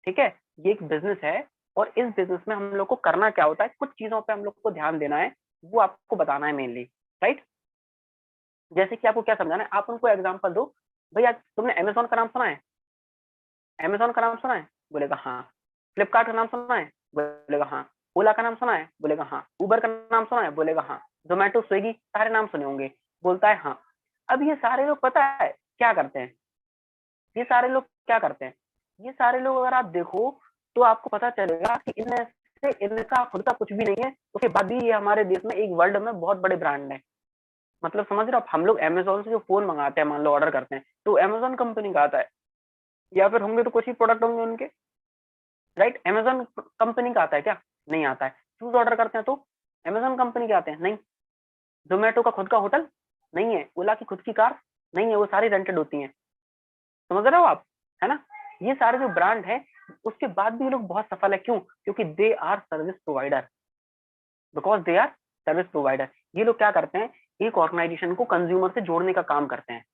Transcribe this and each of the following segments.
ठीक है, ये एक बिजनेस है और इस बिजनेस में हम लोग को करना क्या होता है, कुछ चीजों पे हम लोग को ध्यान देना है, वो आपको बताना है मेनली। राइट, जैसे कि आपको क्या समझाना है, आप उनको एग्जांपल दो। भैया तुमने अमेजोन का नाम सुना है? अमेजोन का नाम सुना है? बोलेगा हाँ। फ्लिपकार्ट का नाम सुना है? बोलेगा हाँ। ओला का नाम सुना है? बोलेगा हाँ। उबर का नाम सुना है? बोलेगा हाँ। जोमेटो, स्विगी, सारे नाम सुने होंगे। बोलता है हाँ। अब ये सारे लोग पता है क्या करते हैं, ये सारे लोग क्या करते हैं, ये सारे लोग अगर आप देखो तो आपको पता चलेगा कि इनमें से इनका खुद का कुछ भी नहीं है, उसके बाद भी ये हमारे देश में एक वर्ल्ड में बहुत बड़े ब्रांड है। मतलब समझ रहे हो आप, हम लोग अमेजोन से जो फोन मंगाते हैं, मान लो ऑर्डर करते हैं, तो अमेजोन कंपनी का आता है, या फिर होंगे तो कुछ ही प्रोडक्ट होंगे उनके। राइट, अमेजोन कंपनी का आता है क्या? नहीं आता है। शूज ऑर्डर करते हैं तो अमेजोन कंपनी के आते हैं? नहीं। जोमेटो का खुद का होटल नहीं है, ओला की खुद की कार नहीं है, वो सारी रेंटेड होती हैं। समझ रहे हो आप, है ना? ये सारे जो ब्रांड है, उसके बाद भी ये लोग बहुत सफल है, क्यों? क्योंकि they are service provider, because they are service provider. ये लोग क्या करते हैं, एक ऑर्गेनाइजेशन को कंज्यूमर से जोड़ने का काम करते हैं।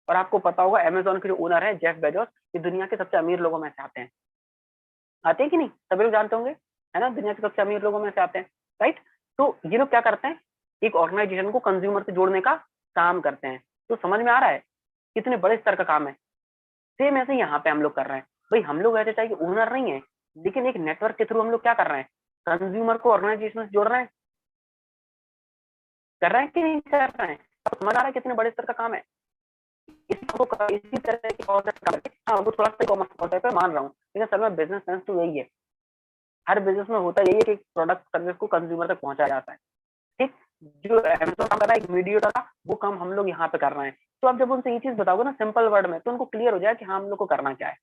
और आपको पता होगा अमेजोन के जो ओनर है जेफ बेजोस, ये दुनिया के सबसे अमीर लोगों में से आते हैं। आते हैं कि नहीं, सभी लोग जानते होंगे, है ना? दुनिया के सबसे अमीर लोगों में से आते हैं। राइट, तो ये लोग क्या करते हैं, एक ऑर्गेनाइजेशन को कंज्यूमर से जोड़ने का काम करते हैं। तो समझ में आ रहा है कितने बड़े स्तर का काम है। सेम ऐसे यहाँ पे हम लोग कर रहे हैं। भाई हम लोग ऐसे चाहिए ओनर नहीं है, लेकिन एक नेटवर्क के थ्रू हम लोग क्या कर रहे हैं, कंज्यूमर को ऑर्गेनाइजेशन से जोड़ रहे हैं। कर रहे हैं कि नहीं कर रहे हैं? अब समझ आ रहा है कितने बड़े स्तर का काम है। इसी तरह की और करके, हाँ वो थोड़ा सा कॉमर्स होता है, मान रहा हूँ, लेकिन सर में बिजनेस सेंस तो यही है। हर बिजनेस में होता यही है कि प्रोडक्ट सर्विस को कंज्यूमर तक पहुंचाया जाता है। ठीक, जो अमेजोन काम कर रहा है एक मीडिएटर का, वो काम हम लोग यहाँ पे कर रहे हैं। तो आप जब उनसे ये चीज बताओगे ना सिंपल वर्ड में, तो उनको क्लियर हो जाए कि हाँ हम लोग को करना क्या है।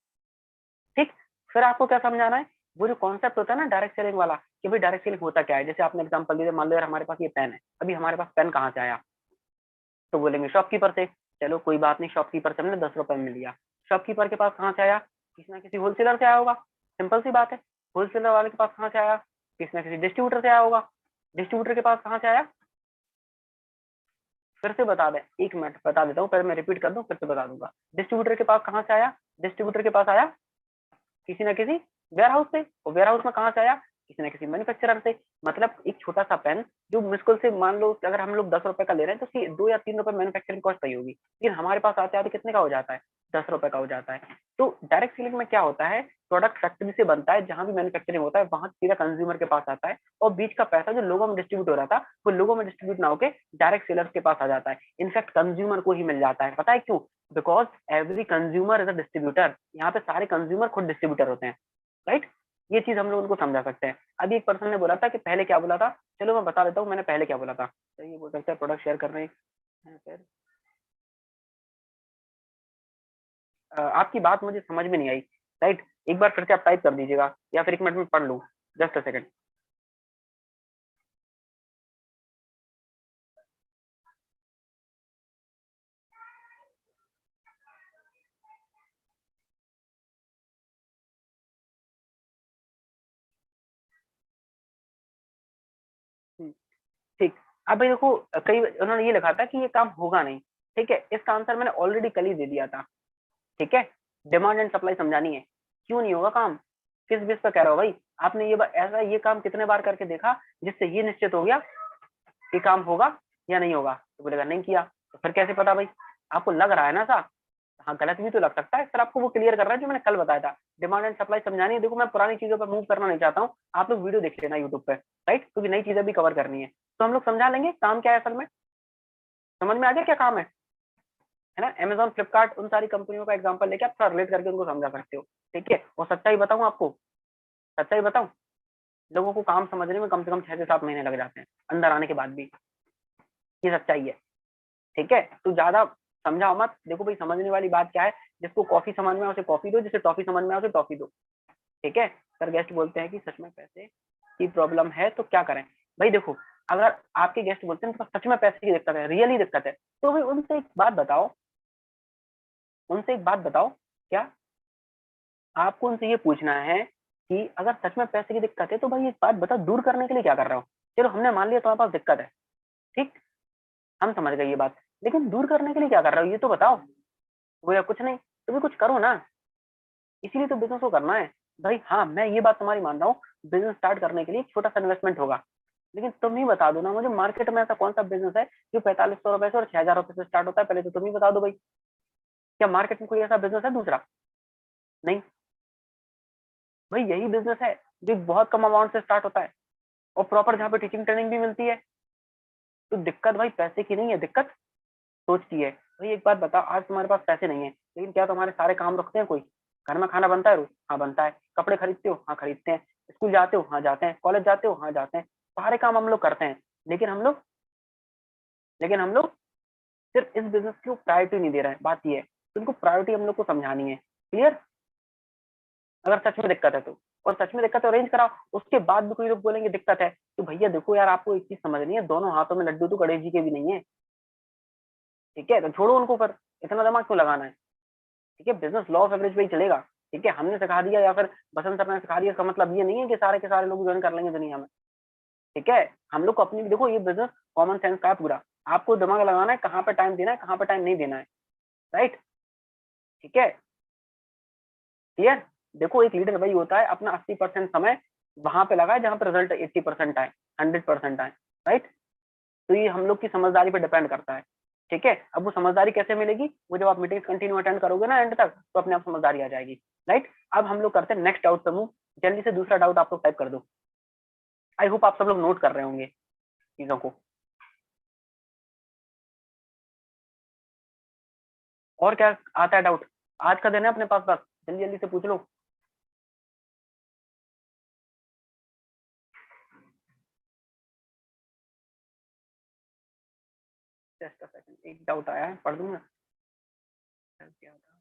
ठीक, फिर आपको क्या समझाना है, वो जो कॉन्सेप्ट होता है ना डायरेक्ट सेलिंग वाला, कि भाई डायरेक्ट सेलिंग होता क्या है। जैसे आपने एग्जांपल दिया, मान लो यार हमारे पास ये पेन है, अभी हमारे पास पेन कहाँ से आया, तो बोलेंगे शॉपकीपर से। चलो कोई बात नहीं, शॉपकीपर से हमने 10 रुपए में लिया। शॉपकीपर के पास कहाँ से आया, किसी ना किसी होलसेलर से आया होगा, सिंपल सी बात है। होलसेलर वाले के पास कहाँ से आया, किसी ना किसी डिस्ट्रीब्यूटर से आया होगा। डिस्ट्रीब्यूटर के पास कहाँ से आया, फिर से बता दें, 1 मिनट बता देता हूँ, पहले मैं रिपीट कर दूं फिर से बता दूंगा। डिस्ट्रीब्यूटर के पास कहाँ से आया, डिस्ट्रीब्यूटर के पास आया किसी ना किसी वेयर हाउस से, और वेयर हाउस में कहाँ से आया, किसी ना किसी मैन्युफैक्चरर से। मतलब एक छोटा सा पेन जो मुश्किल से मान लो अगर हम लोग 10 रुपए का ले रहे हैं, तो उसकी 2 या 3 रुपए मैन्युफैक्चरिंग कॉस्ट पई होगी, लेकिन हमारे पास आते आते कितने का हो जाता है, 10 रुपए का हो जाता है। तो डायरेक्ट सेलिंग में क्या होता है, प्रोडक्ट फैक्ट्री से बनता है, जहां भी मैन्युफैक्चरिंग होता है वहां सीधा कंज्यूमर के पास आता है, और बीच का पैसा जो लोगों में डिस्ट्रीब्यूट हो रहा था, वो लोगों में डिस्ट्रीब्यूट ना होकर डायरेक्ट सेलर्स के पास आ जाता है। इनफैक्ट कंज्यूमर को ही मिल जाता है। पता है क्यों? Because every consumer is a distributor. यहाँ पे सारे कंज्यूमर खुद डिस्ट्रीब्यूटर होते हैं। राइट, ये चीज हम लोग उनको समझा सकते हैं। अभी एक पर्सन ने बोला था कि पहले क्या बोला था, चलो मैं बता देता हूँ मैंने पहले क्या बोला था। तो ये बोल सकते हैं प्रोडक्ट शेयर कर रहे हैं फिर आपकी बात मुझे समझ में नहीं आई। राइट, एक बार फिर से आप टाइप कर दीजिएगा, या फिर 1 मिनट में पढ़ लूँ, जस्ट अ सेकंड। ठीक, अब भाई देखो, कई उन्होंने ये लिखा था कि ये काम होगा नहीं। ठीक है, इसका आंसर मैंने ऑलरेडी कल ही दे दिया था। ठीक है, डिमांड एंड सप्लाई समझानी है। क्यों नहीं होगा काम, किस बेस पर कह रहा हो भाई? आपने ऐसा ये काम कितने बार करके देखा जिससे ये निश्चित हो गया कि काम होगा या नहीं होगा? तो बोलेगा नहीं किया। तो फिर कैसे पता भाई? आपको लग रहा है ना सा, हाँ गलत भी तो लग सकता है, सर आपको वो क्लियर कर रहा है जो मैंने कल बताया था। डिमांड एंड सप्लाई समझानी है। देखो मैं पुरानी चीजों पर मूव करना नहीं चाहता हूँ, आप लोग वीडियो देख लेना यूट्यूब पे। राइट, क्योंकि नई चीजें भी कवर करनी है, तो हम लोग समझा लेंगे काम क्या है असल में। समझ में आ गया क्या काम है ना? अमेजॉन, फ्लिपकार्ट, उन सारी कंपनियों का एग्जांपल लेके आप थोड़ा रिलेट करके उनको समझा सकते हो। ठीक है, और सच्चाई बताऊं आपको, सच्चाई बताऊं, लोगों को काम समझने में कम से कम 6 से 7 महीने लग जाते हैं अंदर आने के बाद भी। ये सच्चाई है। ठीक है, तो ज्यादा समझाओ मत। देखो भाई समझने वाली बात क्या है, जिसको कॉफी समझ में आए उसे कॉफी दो, जिसे टॉफी समझ में आए उसे टॉफी दो। ठीक है, सर गेस्ट बोलते हैं कि सच में पैसे की प्रॉब्लम है तो क्या करें। भाई देखो, अगर आपके गेस्ट बोलते हैं तो सच में पैसे की दिक्कत है, रियली दिक्कत है, तो भाई उनसे एक बात बताओ, उनसे एक बात बताओ, क्या आपको उनसे ये पूछना है कि अगर सच में पैसे की दिक्कत है तो भाई एक बात बताओ, दूर करने के लिए क्या कर रहा हो? चलो हमने मान लिया तुम्हारे पास दिक्कत है, ठीक, हम समझ गए ये बात, लेकिन दूर करने के लिए क्या कर रहे हो ये तो बताओ। वो या कुछ नहीं, तो भी कुछ करो ना। इसीलिए तो बिजनेस को करना है भाई। हाँ, मैं ये बात तुम्हारी मान रहा हूँ, बिजनेस स्टार्ट करने के लिए छोटा सा इन्वेस्टमेंट होगा, लेकिन तुम ही बता दो ना मुझे, मार्केट में ऐसा कौन सा बिजनेस है जो 4500 रुपए से और 6000 रुपए से स्टार्ट होता है? पहले तो तुम ही बता दो भाई, क्या मार्केट में कोई ऐसा बिजनेस है दूसरा? नहीं भाई, यही बिजनेस है जो बहुत कम अमाउंट से स्टार्ट होता है और प्रॉपर जहाँ पे टीचिंग ट्रेनिंग भी मिलती है। तो दिक्कत भाई पैसे की नहीं है, दिक्कत सोच की है। भाई एक बात बता, आज तुम्हारे पास पैसे नहीं है, लेकिन क्या तुम्हारे सारे काम रुकते हैं? कोई घर में खाना बनता है रोज? हाँ बनता है। कपड़े खरीदते हो? हाँ खरीदते हैं। स्कूल जाते हो? हाँ जाते हैं। कॉलेज जाते हो? हाँ जाते हैं। सारे काम हम लोग करते हैं, लेकिन हम लोग सिर्फ इस बिजनेस को प्रायोरिटी नहीं दे रहे हैं। बात ये है, तुमको प्रायोरिटी हम लोग को समझानी है। क्लियर? अगर सच में दिक्कत है तो, और सच में दिक्कत है अरेंज कराओ। उसके बाद भी कोई लोग बोलेंगे दिक्कत है, तो भैया देखो यार, आपको एक चीज समझनी है, दोनों हाथों में लड्डू तो गणेश जी के भी नहीं है। ठीक है, तो छोड़ो उनको, पर इतना दिमाग क्यों लगाना है? ठीक है, बिजनेस लॉ ऑफ एवरेज पे ही चलेगा। ठीक है, हमने सिखा दिया या फिर बसंत सर ने सिखा दिया, इसका मतलब ये नहीं है कि सारे के सारे लोग ज्वाइन कर लेंगे दुनिया में। ठीक है, हम लोग को अपनी देखो, ये बिजनेस कॉमन सेंस का है पूरा। आपको दिमाग लगाना है, कहाँ पे टाइम देना है, कहाँ पे टाइम नहीं देना है। राइट? ठीक है, क्लियर? देखो, एक लीडर वही होता है अपना 80% समय वहां पे लगाए जहां पे रिजल्ट 80% आए, 100% आए। राइट? तो ये हम लोग की समझदारी पे डिपेंड करता है। ठीक है, अब वो समझदारी कैसे मिलेगी? वो जब आप मीटिंग कंटिन्यू अटेंड करोगे ना एंड तक, तो अपने आप समझदारी आ जाएगी। राइट? अब हम लोग करते हैं नेक्स्ट डाउट पे मूव। जल्दी से दूसरा डाउट आप लोग टाइप कर दो। आई होप आप सब लोग नोट कर रहे होंगे चीजों को। और क्या आता है डाउट? आज का दिन है अपने पास, बस जल्दी जल्दी से पूछ लो। जस्ट अ सेकंड, एक डाउट आया है, पढ़ दूंगा। क्या था?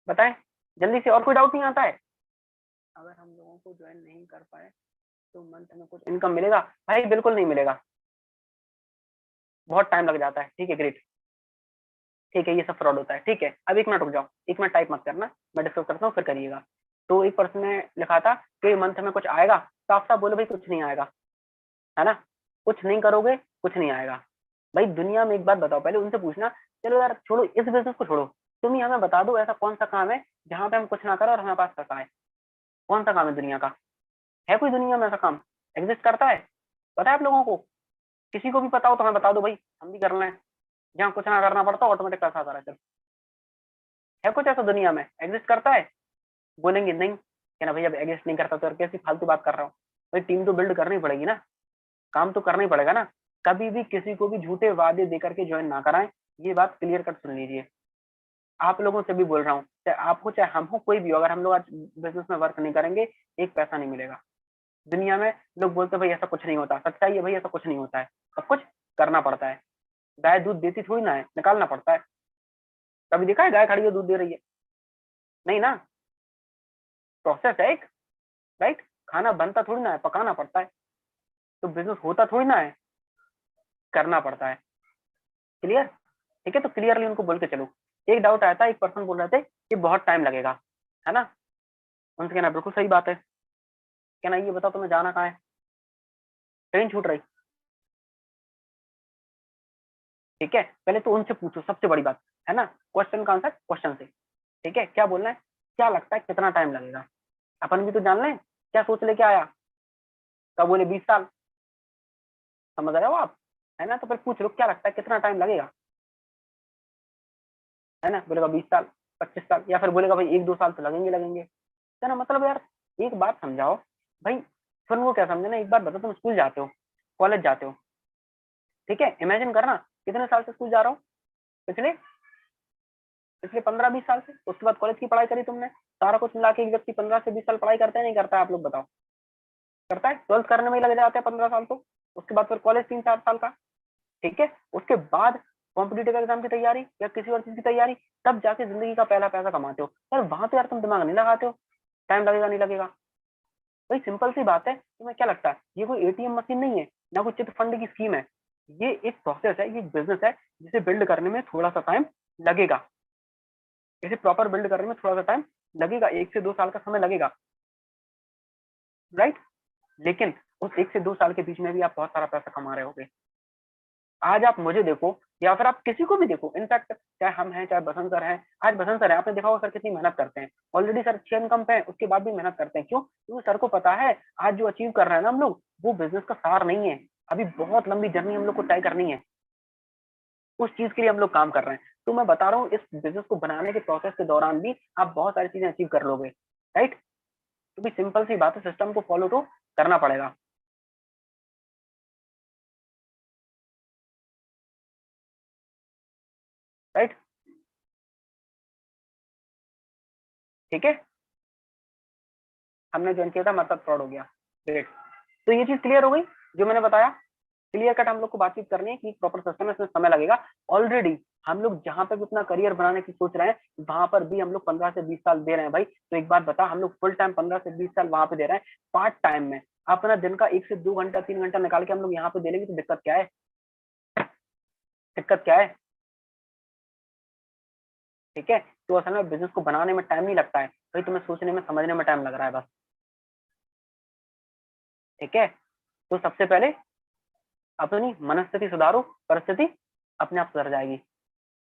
बताएं जल्दी से, और कोई डाउट नहीं आता है? अगर हम लोगों को ज्वाइन नहीं कर पाए तो मंथ में कुछ इनकम मिलेगा? भाई बिल्कुल नहीं मिलेगा, बहुत टाइम लग जाता है। ठीक है, ग्रेट। ठीक है, ये सब फ्रॉड होता है। ठीक है, अब एक मिनट रुक जाओ, एक मिनट टाइप मत करना, मैं डिस्कस करता हूँ फिर करिएगा। तो एक पर्सन ने लिखा था कि मंथ में कुछ आएगा, साफ साफ बोलो भाई कुछ नहीं आएगा, है ना? कुछ नहीं करोगे, कुछ नहीं आएगा। भाई दुनिया में एक बात बताओ, पहले उनसे पूछना, चलो यार छोड़ो इस बिजनेस को, छोड़ो, तुम ही हमें बता दो ऐसा कौन सा काम है जहां पे हम कुछ ना करें और हमारे पास पैसा आए। कौन सा काम है दुनिया का? है कोई दुनिया में ऐसा काम एग्जिस्ट करता है? पता है आप लोगों को? किसी को भी पता हो तो हमें बता दो भाई, हम भी कर लें, जहाँ कुछ ना करना पड़ता ऑटोमेटिक पैसा आता रहता है। है कुछ ऐसा दुनिया में एग्जिस्ट करता है? बोलेंगे नहीं, कहना भैया एग्जिस्ट नहीं करता तो यार कैसी फालतू बात कर रहा हूँ। भाई टीम तो बिल्ड करनी पड़ेगी ना, काम तो करना ही पड़ेगा ना। कभी भी किसी को भी झूठे वादे देकर के ज्वाइन ना कराएं, ये बात क्लियर कट सुन लीजिए। आप लोगों से भी बोल रहा हूँ, चाहे आप हो चाहे हम हो, कोई भी हो, अगर हम लोग आज बिजनेस में वर्क नहीं करेंगे, एक पैसा नहीं मिलेगा। दुनिया में लोग बोलते हैं भाई ऐसा कुछ नहीं होता, सच्चाई है भाई ऐसा कुछ नहीं होता है, सब कुछ करना पड़ता है। गाय दूध देती थोड़ी ना है, निकालना पड़ता है। कभी देखा है गाय खड़ी है दूध दे रही है? नहीं ना, प्रोसेस है एक। राइट? खाना बनता थोड़ी ना है, पकाना पड़ता है। तो बिजनेस होता थोड़ी ना है, करना पड़ता है। क्लियर? ठीक है, तो क्लियरली उनको बोल के चलो। एक डाउट आया था, एक पर्सन बोल रहे थे कि बहुत टाइम लगेगा, है ना? उनसे कहना बिल्कुल सही बात है। कहना ये बताओ तुम्हें जाना कहाँ है? ट्रेन छूट रही? ठीक है, पहले तो उनसे पूछो, सबसे बड़ी बात, है ना? क्वेश्चन का आंसर क्वेश्चन से। ठीक है, क्या बोलना है? क्या लगता है कितना टाइम लगेगा? अपन भी तो जान लें क्या सोच लेके आया। कब बोले 20 साल? समझ रहे हो आप? है ना? तो फिर पूछ लो क्या लगता है कितना टाइम लगेगा, है ना? बोलेगा 20 साल, 25 साल, या फिर बोलेगा भाई 1-2 साल तो लगेंगे लगेंगे। है ना? मतलब यार एक बात समझाओ भाई। फिर वो क्या समझे ना, एक बात बताओ, तुम स्कूल जाते हो, कॉलेज जाते हो, ठीक है, इमेजिन करना कितने साल से स्कूल जा रहा हो? पिछले पिछले 15-20 साल से। उसके बाद कॉलेज की पढ़ाई करी तुमने, सारा कुछ मिला के एक व्यक्ति 15 से 20 साल पढ़ाई करता है नहीं करता है? आप लोग बताओ। करता है, ट्वेल्थ करने में ही लग जाते हैं 15 साल तो। उसके बाद फिर कॉलेज 3-4 साल का। ठीक है, उसके बाद कॉम्पिटेटिव एग्जाम की तैयारी या किसी और चीज की तैयारी, तब जाके जिंदगी का पहला पैसा कमाते हो। यार वहां तो यार तुम दिमाग नहीं लगाते हो, टाइम लगेगा नहीं लगेगा। भाई सिंपल सी बात है, तुम्हें क्या लगता है ये कोई एटीएम मशीन नहीं है, ना कोई चिट फंड की स्कीम है। ये एक प्रोसेस है, ये एक बिजनेस है, जिसे बिल्ड करने में थोड़ा सा टाइम लगेगा। इसे प्रॉपर बिल्ड करने में थोड़ा सा टाइम लगेगा, 1 से 2 साल का समय लगेगा। राइट? लेकिन उस 1 से 2 साल के बीच में भी आप बहुत सारा पैसा कमा रहे होगे। आज आप मुझे देखो या फिर आप किसी को भी देखो, इनफैक्ट चाहे हम हैं चाहे बसंत सर हैं, आज बसंत सर है, आपने देखा होगा सर कितनी मेहनत करते हैं, ऑलरेडी सर अच्छे इनकम पे है, उसके बाद भी मेहनत करते हैं, क्यों? क्योंकि सर को पता है आज जो अचीव कर रहे हैं ना हम लोग, वो बिजनेस का सार नहीं है, अभी बहुत लंबी जर्नी हम लोग को तय करनी है, उस चीज के लिए हम लोग काम कर रहे हैं। तो मैं बता रहा हूँ इस बिजनेस को बनाने के प्रोसेस के दौरान भी आप बहुत सारी चीजें अचीव कर लोगे, राइट? तो भी सिंपल सी बात है, सिस्टम को फॉलो तो करना पड़ेगा, राइट? ठीक है, हमने ज्वाइन किया था मतलब फ्रॉड हो गया, ग्रेट। तो ये चीज क्लियर हो गई जो मैंने बताया, क्लियर कट हम लोग को बातचीत करनी है कि प्रॉपर सिस्टम है, इसमें समय लगेगा। ऑलरेडी हम लोग जहां पे भी अपना करियर बनाने की सोच रहे हैं, वहां पर भी हम लोग 15 से 20 साल दे रहे हैं भाई। तो एक बात बता, हम लोग फुल टाइम 15 से 20 साल वहां पे दे रहे हैं, पार्ट टाइम में अपना दिन का 1 से 2 घंटा 3 घंटा निकाल के हम लोग यहाँ पे दे लेंगे, तो दिक्कत क्या है? दिक्कत क्या है? ठीक है, तो असल में बिजनेस को बनाने में टाइम नहीं लगता है भाई, तुम्हें सोचने में समझने में टाइम लग रहा है बस। ठीक है, तो सबसे पहले अपनी मनस्थिति सुधारो, परिस्थिति अपने आप सुधर जाएगी।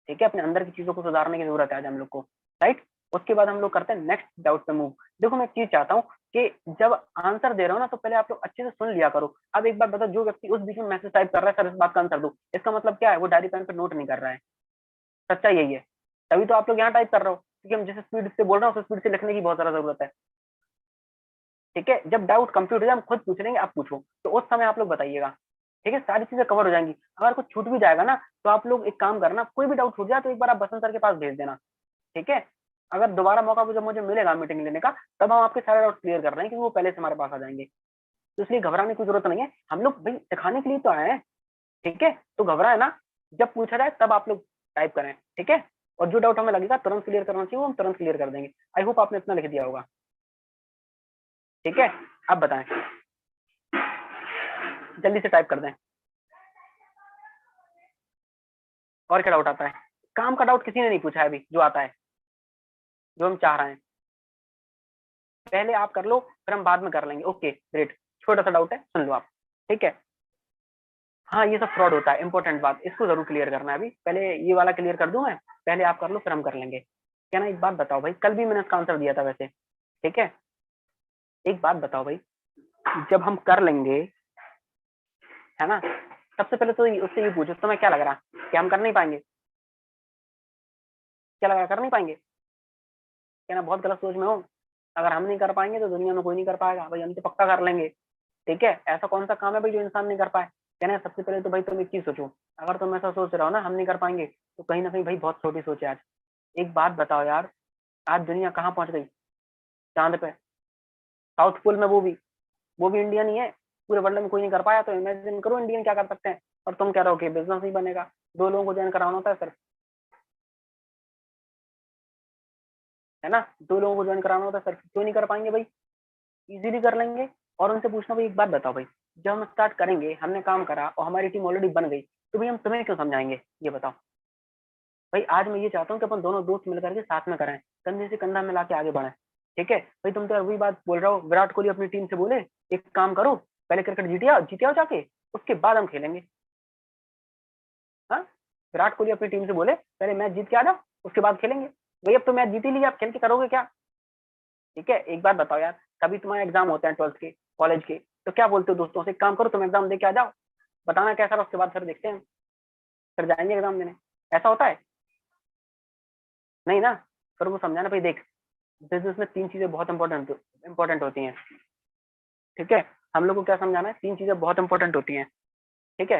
ठीक है, अपने अंदर की चीजों को सुधारने की जरूरत है आज हम लोग को, राइट? उसके बाद हम लोग करते हैं नेक्स्ट डाउट पे मूव। देखो मैं एक चीज चाहता हूँ कि जब आंसर दे रहा हूँ ना, तो पहले आप लोग अच्छे से सुन लिया करो। अब एक बात बताओ, जो व्यक्ति उस बीच में मैसेज टाइप कर रहा है सर इस बात का आंसर दो, इसका मतलब क्या है? वो डायरी पेन पे नोट नहीं कर रहा है, सच्चाई यही है। तभी तो आप लोग यहाँ टाइप कर रहे हो, क्योंकि हम जिस स्पीड से बोल रहे हैं उस स्पीड से लिखने की बहुत ज्यादा जरूरत है। ठीक है, जब डाउट कंप्लीट हो जाए हम खुद पूछ लेंगे, आप पूछो, तो उस समय आप लोग बताइएगा। ठीक है, सारी चीजें कवर हो जाएंगी। अगर कुछ छूट भी जाएगा ना, तो आप लोग एक काम करना, कोई भी डाउट छूट जाए तो एक बार आप बसंत सर के पास भेज देना। ठीक है, अगर दोबारा मौका जब मुझे मिलेगा मीटिंग लेने का, तब हम आपके सारे डाउट क्लियर कर रहे हैं, क्योंकि वो पहले से हमारे पास आ जाएंगे। तो इसलिए घबराने की जरूरत नहीं है, हम लोग भाई सिखाने के लिए तो आए हैं। ठीक है, तो घबराए ना, जब पूछा जाए तब आप लोग टाइप करें। ठीक है, और जो डाउट हमें लगेगा तुरंत क्लियर करना चाहिए, वो हम तुरंत क्लियर कर देंगे। आई होप आपने इतना लिख दिया होगा। ठीक है, आप बताएं, जल्दी से टाइप कर दें। और क्या डाउट आता है? काम का डाउट किसी ने नहीं पूछा है अभी, जो आता है, जो हम चाह रहे हैं। पहले आप कर लो, फिर हम बाद में कर लेंगे। ओके ग्रेट, छोटा सा डाउट है, सुन लो आप। ठीक है, हाँ ये सब फ्रॉड होता है, इंपॉर्टेंट बात, इसको जरूर क्लियर करना है। अभी पहले ये वाला क्लियर कर दूं मैं, पहले आप कर लो फिर हम कर लेंगे। क्या ना, एक बात बताओ भाई, कल भी मैंने इसका आंसर दिया था वैसे। ठीक है, एक बात बताओ भाई, जब हम कर लेंगे, है ना, सबसे पहले तो उससे ये पूछो तुम्हें क्या लग रहा है कि हम कर नहीं पाएंगे? क्या लग रहा है, कर नहीं पाएंगे? क्या ना बहुत गलत सोच में हो? अगर हम नहीं कर पाएंगे तो दुनिया में कोई नहीं कर पाएगा भाई, हम तो पक्का कर लेंगे। ठीक है, ऐसा कौन सा काम है भाई जो इंसान नहीं कर पाए? कहना है सबसे पहले तो भाई तुम एक चीज सोचो, अगर तुम ऐसा सोच रहे हो ना हम नहीं कर पाएंगे, तो कहीं ना कहीं भाई बहुत छोटी सोच है आज। एक बात बताओ यार, आज दुनिया कहाँ पहुंच गई? चांद पे, साउथ पोल में, वो भी इंडियन ही है। पूरे वर्ल्ड में कोई नहीं कर पाया, तो इमेजिन करो इंडियन क्या कर सकते हैं। और तुम कह रहे हो कि बिजनेस नहीं बनेगा, 2 लोगों को ज्वाइन कराना होता है सर, है ना, 2 लोगों को ज्वाइन कराना होता है सर, क्यों नहीं कर पाएंगे भाई? इजीली कर लेंगे। और उनसे पूछना भाई एक बात बताओ भाई, जब हम स्टार्ट करेंगे, हमने काम करा और हमारी टीम ऑलरेडी बन गई, तो भाई हम तुम्हें क्यों समझाएंगे, ये बताओ। भाई आज मैं ये चाहता हूँ कि अपन दोनों दोस्त मिलकर के साथ में करें, कंधे से कंधा मिला के आगे बढ़े। ठीक है भाई, तुम तो यार वही बात बोल रहे हो, विराट कोहली अपनी टीम से बोले एक काम करो, पहले क्रिकेट जीते आओ जाके, उसके बाद हम खेलेंगे। हाँ, विराट कोहली अपनी टीम से बोले पहले मैच जीत के आ जाओ, उसके बाद खेलेंगे। भाई अब तो मैच जीत ही लिया, आप खेल के करोगे क्या? ठीक है, एक बात बताओ यार, कभी तुम्हारे एग्जाम होते हैं 12th के, कॉलेज के, तो क्या बोलते हो दोस्तों से, एक काम करो तुम एग्जाम दे के आ जाओ, बताना कैसा रहा, उसके बाद फिर देखते हैं, फिर जाएंगे एग्जाम देने। ऐसा होता है? नहीं ना। फिर वो समझाना भाई देख, बिजनेस में 3 चीजें बहुत इंपॉर्टेंट इंपॉर्टेंट होती हैं। ठीक है, हम लोग को क्या समझाना है, 3 चीजें बहुत इंपॉर्टेंट होती हैं। ठीक है,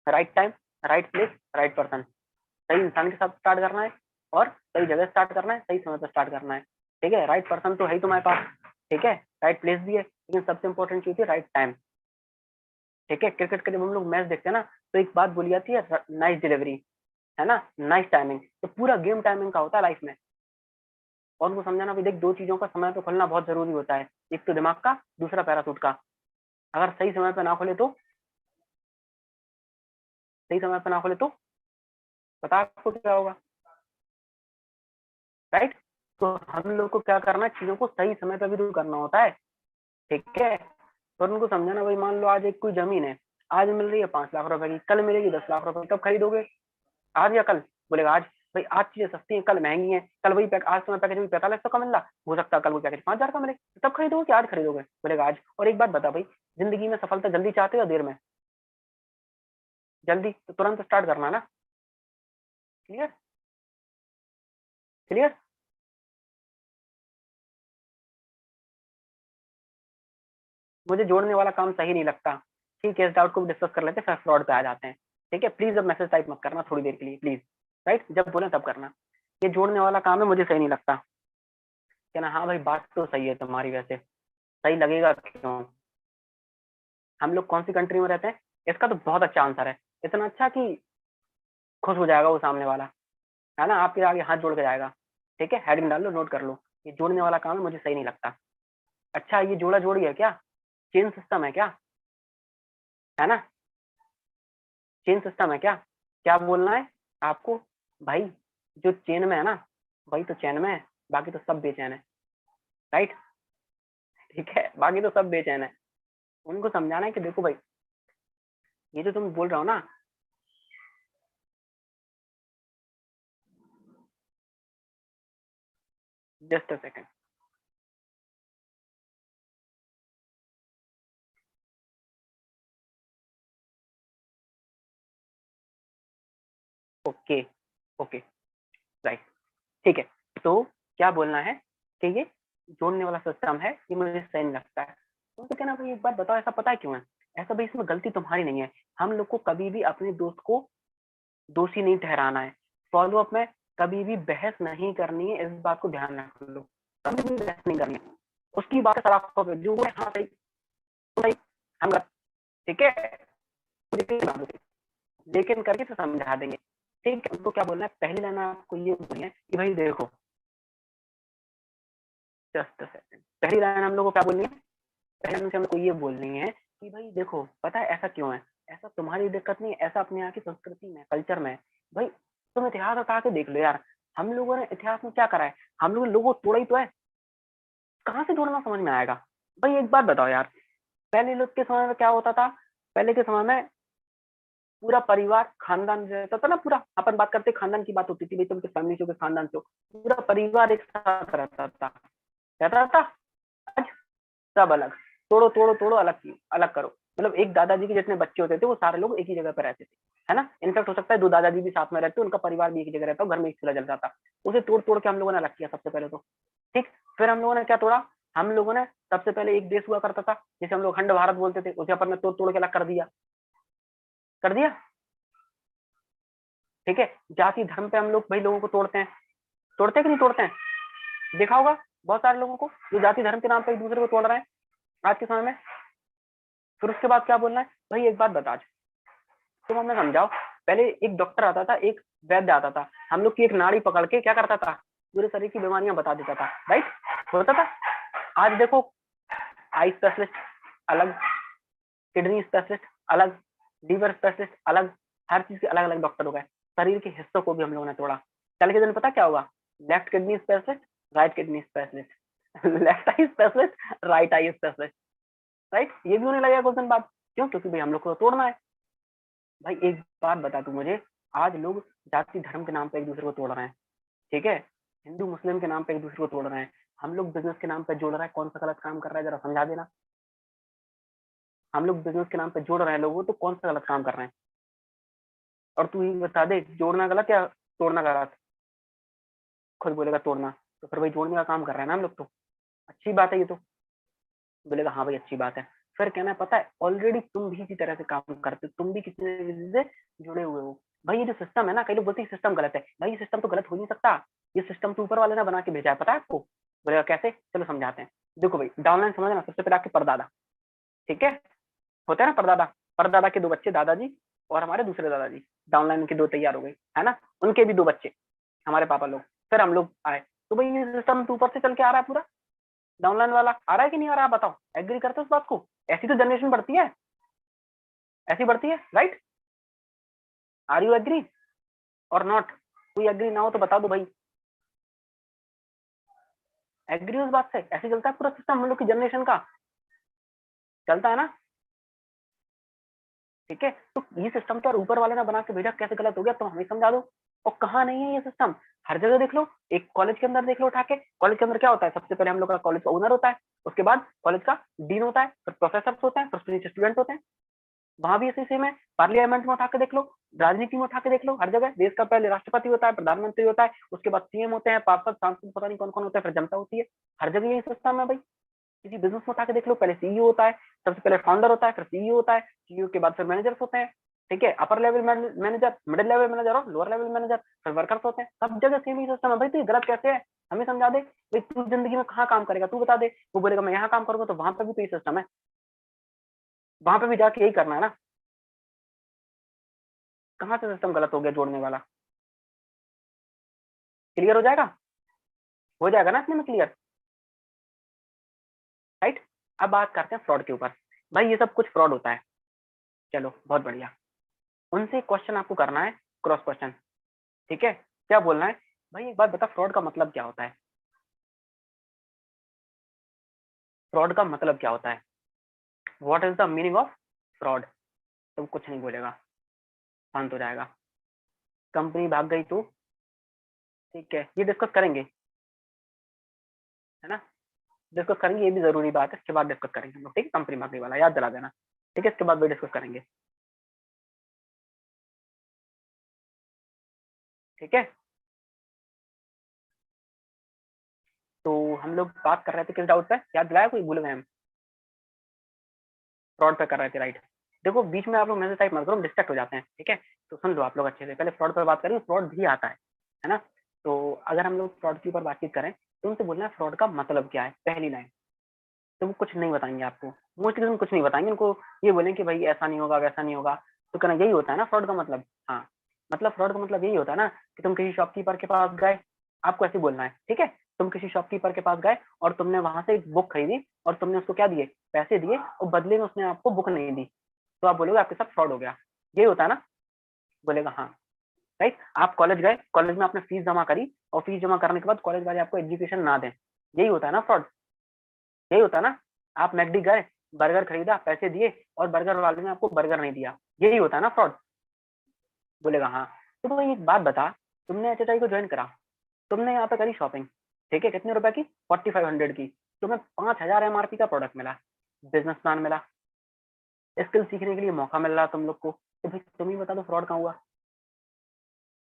right time, right place, right person. सही इंसान के साथ स्टार्ट करना है, और सही जगह स्टार्ट करना है, सही समय पर स्टार्ट करना है। ठीक है, राइट पर्सन तो है ही तुम्हारे पास। ठीक है, राइट प्लेस भी है, लेकिन सबसे इंपॉर्टेंट चीज है राइट टाइम। ठीक है, क्रिकेट के जब हम लोग मैच देखते हैं ना, तो एक बात बोली जाती है, नाइस डिलीवरी, है ना, नाइस टाइमिंग। तो पूरा गेम टाइमिंग का होता है लाइफ में। और उनको समझाना भी देख, 2 चीजों का समय पे खुलना बहुत जरूरी होता है, एक तो दिमाग का, दूसरा पैराशूट का। अगर सही समय पे ना खुले तो, सही समय पे ना खुले तो पता है आपको क्या होगा, राइट? तो हम लोग को क्या करना है, चीजों को सही समय पे भी तो करना होता है। ठीक है, और उनको समझाना भाई, मान लो आज एक कोई जमीन है, आज मिल रही है 5 लाख रुपए की, कल मिलेगी 10 लाख रुपए की, कब खरीदोगे? आज या कल? बोलेगा आज। भाई आज चीजें सस्ती हैं, कल महंगी हैं। कल वही पैक, आज तुम्हें पैकेज भी 4500 का मिल रहा, हो सकता है कल वो पैकेज 5000 का मिले, तो तब खरीदोगे कि आज खरीदोगे? बोलेगा आज। और एक बात बता भाई, जिंदगी में सफलता जल्दी चाहते हो या देर में? जल्दी, तो तुरंत स्टार्ट करना ना। क्लियर? क्लियर? मुझे जोड़ने वाला काम सही नहीं लगता। ठीक है, इस डाउट को भी डिस्कस कर लेते हैं, फिर फ्रॉड पे आ जाते हैं। ठीक है, प्लीज अब मैसेज टाइप मत करना थोड़ी देर के लिए, प्लीज। राइट, जब बोले तब करना। ये जोड़ने वाला काम है, मुझे सही नहीं लगता। कहना हाँ भाई, बात तो सही है तुम्हारी, वैसे सही लगेगा क्यों? हम लोग कौन सी कंट्री में रहते हैं? इसका तो बहुत अच्छा आंसर है, इतना अच्छा कि खुश हो जाएगा वो सामने वाला, है ना, आपके आगे हाथ जोड़ के जाएगा। ठीक है, हेडिंग डाल लो, नोट कर लो। ये जोड़ने वाला काम है, मुझे सही नहीं लगता। अच्छा, ये जोड़ा जोड़ी है क्या? चेन सिस्टम है क्या? है ना, चेन सिस्टम है क्या? क्या बोलना है आपको? भाई जो चेन में है ना, वही तो चैन में है, बाकी तो सब बेचैन है। राइट? ठीक है, बाकी तो सब बेचैन है। उनको समझाना है कि देखो भाई, ये जो तुम बोल रहे हो ना, just a second. Okay, okay, right, ठीक है। तो क्या बोलना है कि ये जोड़ने वाला सिस्टम है, ये मुझे सही नहीं लगता है। तो कहना भाई एक बात बताओ, ऐसा पता है क्यों है? ऐसा भाई, इसमें गलती तुम्हारी नहीं है। हम लोग को कभी भी अपने दोस्त को दोषी नहीं ठहराना है। फॉलो अप में कभी भी बहस नहीं करनी है, इस बात को ध्यान रख लो। कभी भी बहस नहीं करनी है। उसकी बात सराफा पे जो है, हाँ सही, सही, हम गलत। ठीक है, लेकिन करके तो समझा देंगे। ठीक है, उनको क्या बोलना है, पहले लाना आपको ये बोलनी है कि भाई देखो, जस्ट सेकंड, पहली लाइन हम लोग को क्या बोलनी है? पहले लाइन से हमको ये बोलनी है कि भाई देखो, पता है ऐसा क्यों है? ऐसा तुम्हारी दिक्कत नहीं है, ऐसा अपने यहाँ की संस्कृति में, कल्चर में। भाई तुम इतिहास उठा के देख लो यार, हम लोगों ने इतिहास में क्या करा है? हम लोगों को तोड़ा ही तो है। कहाँ से जोड़ना समझ में आएगा? भाई एक बात बताओ यार, पहले लोग के समय में क्या होता था? पहले के समय में पूरा परिवार, खानदान रहता था ना, पूरा अपन बात करते खानदान की बात होती थी, भाई तुम किस फैमिली से हो, किस खानदान से हो। पूरा परिवार एक साथ रहता था। आज सब अलग, तोड़ो तोड़ो तोड़ो, अलग की अलग करो। मतलब एक दादाजी के जितने बच्चे होते थे, वो सारे लोग एक ही जगह पर रहते थे, है ना। इनफैक्ट हो सकता है दो दादाजी भी साथ में रहते, उनका परिवार भी एक ही जगह रहता, घर में एक चूल्हा जल जाता। उसे तोड़ तोड़ के हम लोगों ने अलग किया सबसे पहले तो। ठीक, फिर हम लोगों ने क्या तोड़ा? हम लोगों ने सबसे पहले एक देश हुआ करता था, जिसे हम लोग खंड भारत बोलते थे, उसे अपन ने तोड़ तोड़ के अलग कर दिया। कर दिया। ठीक है, जाति धर्म पे हम लोग भाई लोगों को तोड़ते हैं। तोड़ते हैं कि नहीं तोड़ते हैं? देखा होगा बहुत सारे लोगों को जो जाति धर्म के नाम पे एक दूसरे को तोड़ रहे हैं आज के समय में। फिर उसके बाद क्या बोलना है? भाई एक बात बता, आज तुम हमें समझाओ। पहले एक डॉक्टर आता था, एक वैद्य आता था, हम लोग की एक नाड़ी पकड़ के क्या करता था? पूरे शरीर की बीमारियां बता देता था। राइट, होता था। आज देखो, आई स्पेशलिस्ट अलग, किडनी स्पेशलिस्ट अलग, लीवर स्पेशलिस्ट अलग, हर चीज के अलग अलग डॉक्टर हो गए। शरीर के हिस्सों को भी हम लोगों ने तोड़ा। कल के दिन पता क्या होगा? Left kidney specialist, right kidney specialist, left eye specialist, right eye specialist. Right, ये भी होने लगेगा कुछ दिन बाद। क्यों? क्योंकि भाई हम लोग को तो तोड़ना है। भाई एक बात बता तू मुझे, आज लोग जाति धर्म के नाम पे एक दूसरे को तोड़ रहे हैं। ठीक है, हिंदू मुस्लिम के नाम पे एक दूसरे को तोड़ रहे हैं। हम लोग बिजनेस के नाम पे जोड़ रहे हैं, कौन सा गलत काम कर रहा है जरा समझा देना। हम लोग बिजनेस के नाम पे जोड़ रहे हैं लोगों, तो कौन सा गलत काम कर रहे हैं? और तू ही बता दे, जोड़ना गलत या तोड़ना गलत? खुद बोलेगा तोड़ना, तो फिर भाई जोड़ने का काम कर रहे हैं ना हम लोग तो। अच्छी बात है ये तो। बोलेगा हाँ भाई अच्छी बात है। फिर कहना है पता है, ऑलरेडी तुम भी इसी तरह से काम करते हो, तुम भी किसी न किसी से जुड़े हुए हो। भाई ये जो सिस्टम है ना, कई लोग बोलते हैं सिस्टम गलत है। भाई ये सिस्टम तो गलत हो नहीं सकता। ये सिस्टम तो ऊपर वाले ने बना के भेजा है, पता है आपको? बोलेगा कैसे? चलो समझाते हैं। देखो भाई, डाउनलाइन समझना, सबसे पहले आपके परदादा, ठीक है, होते हैं ना परदादा। परदादा के दो बच्चे, दादाजी और हमारे दूसरे दादाजी, डाउनलाइन के दो तैयार हो गई, है ना। उनके भी दो बच्चे, हमारे पापा लोग, फिर हम लोग आए। तो भाई ये सिस्टम तो ऊपर से चल के आ रहा है पूरा। डाउनलाइन वाला आ रहा है कि नहीं आ रहा है? बताओ, एग्री करते हो उस बात को? ऐसी तो जनरेशन बढ़ती है, ऐसी बढ़ती है, राइट? आर यू एग्री और नॉट? कोई एग्री ना हो तो बता दो भाई। एग्री उस बात से? ऐसे चलता है पूरा सिस्टम हम लोग की जनरेशन का, चलता है ना। ठीक है, तो ये सिस्टम तो ऊपर वाले ने बना के भेजा, कैसे गलत हो गया तुम हमें समझा दो। और कहाँ नहीं है ये सिस्टम, हर जगह देख लो, एक कॉलेज के अंदर देख लो उठा के, कॉलेज के अंदर क्या होता है, सबसे पहले हम लोग का कॉलेज का ओनर होता है, उसके बाद कॉलेज का डीन होता है, फिर प्रोफेसर होते हैं, फिर स्टूडेंट होते हैं। वहां भी ऐसे सेम है, पार्लियामेंट में उठा के देख लो, राजनीति में उठा के देख लो, हर जगह देश का पहले राष्ट्रपति होता है, प्रधानमंत्री होता है, उसके बाद सीएम होते हैं, पार्षद सांसद पता नहीं कौन कौन होता है, फिर जनता होती है। हर जगह यही सिस्टम है भाई। किसी बिजनेस में उठा के देख लो, पहले सीईओ होता है, सबसे पहले फाउंडर होता है, फिर सीईओ होता है, सीईओ के बाद फिर मैनेजर्स होते हैं। ठीक है, upper level manager, middle level manager और लोअर लेवल मैनेजर, फिर वर्कर्स होते हैं। सब जगह सेम ही सिस्टम है भाई। तो ये गलत कैसे है, हमें समझा दे भाई। तू जिंदगी में कहाँ काम करेगा, तू बता दे। वो बोलेगा मैं यहाँ काम करूंगा, तो वहां पर भी तो ये सिस्टम है, वहां पर भी जाके यही करना है ना। कहाँ से सिस्टम गलत हो गया जोड़ने वाला। क्लियर हो जाएगा ना इतने में क्लियर, राइट। अब बात करते हैं फ्रॉड के ऊपर। भाई ये सब कुछ फ्रॉड होता है, चलो बहुत बढ़िया। उनसे क्वेश्चन आपको करना है, क्रॉस क्वेश्चन। ठीक है, क्या बोलना है भाई, एक बात बता, फ्रॉड का मतलब क्या होता है। फ्रॉड का मतलब क्या होता है, what is the meaning of fraud. तो कुछ नहीं बोलेगा, शांत हो जाएगा। कंपनी भाग गई तो, ठीक है, ये डिस्कस करेंगे, है ना। डिस्कस करेंगे, ये भी जरूरी बात है, इसके बाद डिस्कस करेंगे हम लोग। ठीक है, कंपनी भाग गई वाला याद दिला देना। ठीक है, इसके बाद भी डिस्कस करेंगे। ठीक है, तो हम लोग बात कर रहे थे किस डाउट पे, याद दिलाया कोई, भूल गए हम। फ्रॉड पे कर रहे थे, राइट। देखो बीच में आप लोग मैसेज टाइप मत करो, डिस्ट्रैक्ट हो जाते हैं। ठीक है, तो सुन लो आप लोग अच्छे से, पहले फ्रॉड पर बात करेंगे, फ्रॉड भी आता है ना। तो अगर हम लोग फ्रॉड के ऊपर बातचीत करें, तो उनसे बोलना है फ्रॉड का मतलब क्या है, पहली लाइन। तो वो कुछ नहीं बताएंगे आपको, मोस्टली कुछ नहीं बताएंगे उनको। ये बोलेंगे कि भाई ऐसा नहीं होगा, वैसा नहीं होगा। तो कहना यही होता है ना फ्रॉड का मतलब। हाँ, मतलब फ्रॉड का मतलब यही होता है ना, कि तुम किसी शॉपकीपर के पास गए, आपको ऐसे बोलना है। ठीक है, तुम किसी शॉपकीपर के पास गए और तुमने वहां से एक बुक खरीदी, और तुमने उसको क्या दिए, पैसे दिए, और बदले में उसने आपको बुक नहीं दी। तो आप बोलोगे आपके साथ फ्रॉड हो गया, यही होता है ना। बोलेगा हाँ, राइट। आप कॉलेज गए, कॉलेज में आपने फीस जमा करी, और फीस जमा करने के बाद कॉलेज वाले आपको एजुकेशन ना दें, यही होता है ना फ्रॉड, यही होता है ना। आप मैकडी गए, बर्गर खरीदा, पैसे दिए, और बर्गर वाले ने आपको बर्गर नहीं दिया, यही होता है ना फ्रॉड। बोलेगा हाँ। तो भाई एक बात बता, तुमने एचएचआई को ज्वाइन करा, तुमने यहाँ पे करी शॉपिंग, ठीक है, कितने रुपए की, 4500 की। तुम्हें 5000 एमआरपी का प्रोडक्ट मिला, बिजनेस प्लान मिला, स्किल सीखने के लिए मौका मिल रहा तुम लोग को। तो भाई तुम ही बता दो फ्रॉड कहाँ हुआ,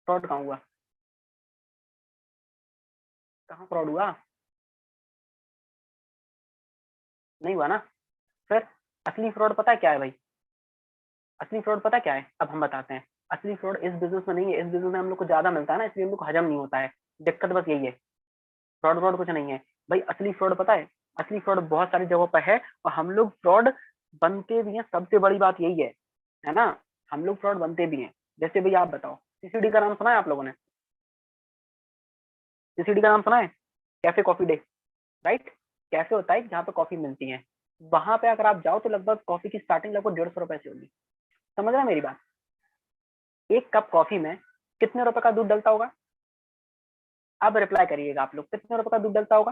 फ्रॉड कहाँ हुआ, कहाँ फ्रॉड हुआ, नहीं हुआ ना। फिर असली फ्रॉड पता है क्या है भाई, असली फ्रॉड पता है क्या है, अब हम बताते हैं। असली फ्रॉड इस बिजनेस में नहीं है, इस बिजनेस में हम लोग को ज्यादा मिलता है ना, इसलिए हम लोग को हजम नहीं होता है। दिक्कत बस यही है, फ्रॉड फ्रॉड कुछ नहीं है भाई। असली फ्रॉड पता है, असली फ्रॉड बहुत सारी जगहों पर है, और हम लोग फ्रॉड बनते भी हैं, सबसे बड़ी बात यही है ना। हम लोग फ्रॉड बनते भी हैं। जैसे भाई आप बताओ, सीसीडी का नाम सुना है आप लोगों ने, सीसीडी का नाम सुना है, cafe coffee day, right. Cafe होता है जहाँ पे कॉफी मिलती है, वहां पे अगर आप जाओ तो लगभग कॉफी की स्टार्टिंग लगभग 150 रुपए से होगी। समझ रहे हैं मेरी बात। एक कप कॉफी में कितने रुपए का दूध डलता होगा, अब रिप्लाई करिएगा आप लोग, कितने रुपए का दूध डलता होगा,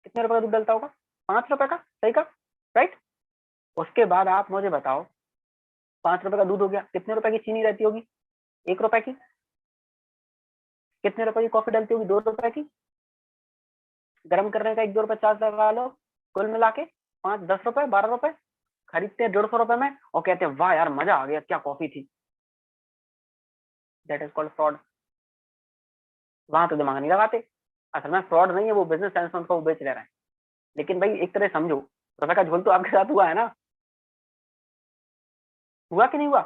कितने रुपए का दूध डलता होगा, 5 रुपए का, सही का, राइट। उसके बाद आप मुझे बताओ, 5 रुपए का दूध हो गया, कितने रुपए की चीनी रहती होगी, 1 रुपए की। कितने रुपए की कॉफी डलती होगी, 2 रुपए की। गर्म करने का 1-2 रुपए चार्ज लगा लो, कुल मिला के 5-10 रुपए, 12 रुपए। खरीदते हैं 150 रुपए में, और कहते हैं वाह यार मजा आ गया, क्या कॉफी थी। That is called fraud. वहां तो दिमाग नहीं लगाते। असल में फ्रॉड नहीं है, वो बिजनेस सेंस में उनको वो बेच ले रहे हैं। लेकिन भाई एक तरह समझो, रुपए का झोल तो आपके साथ हुआ है ना, हुआ कि नहीं हुआ,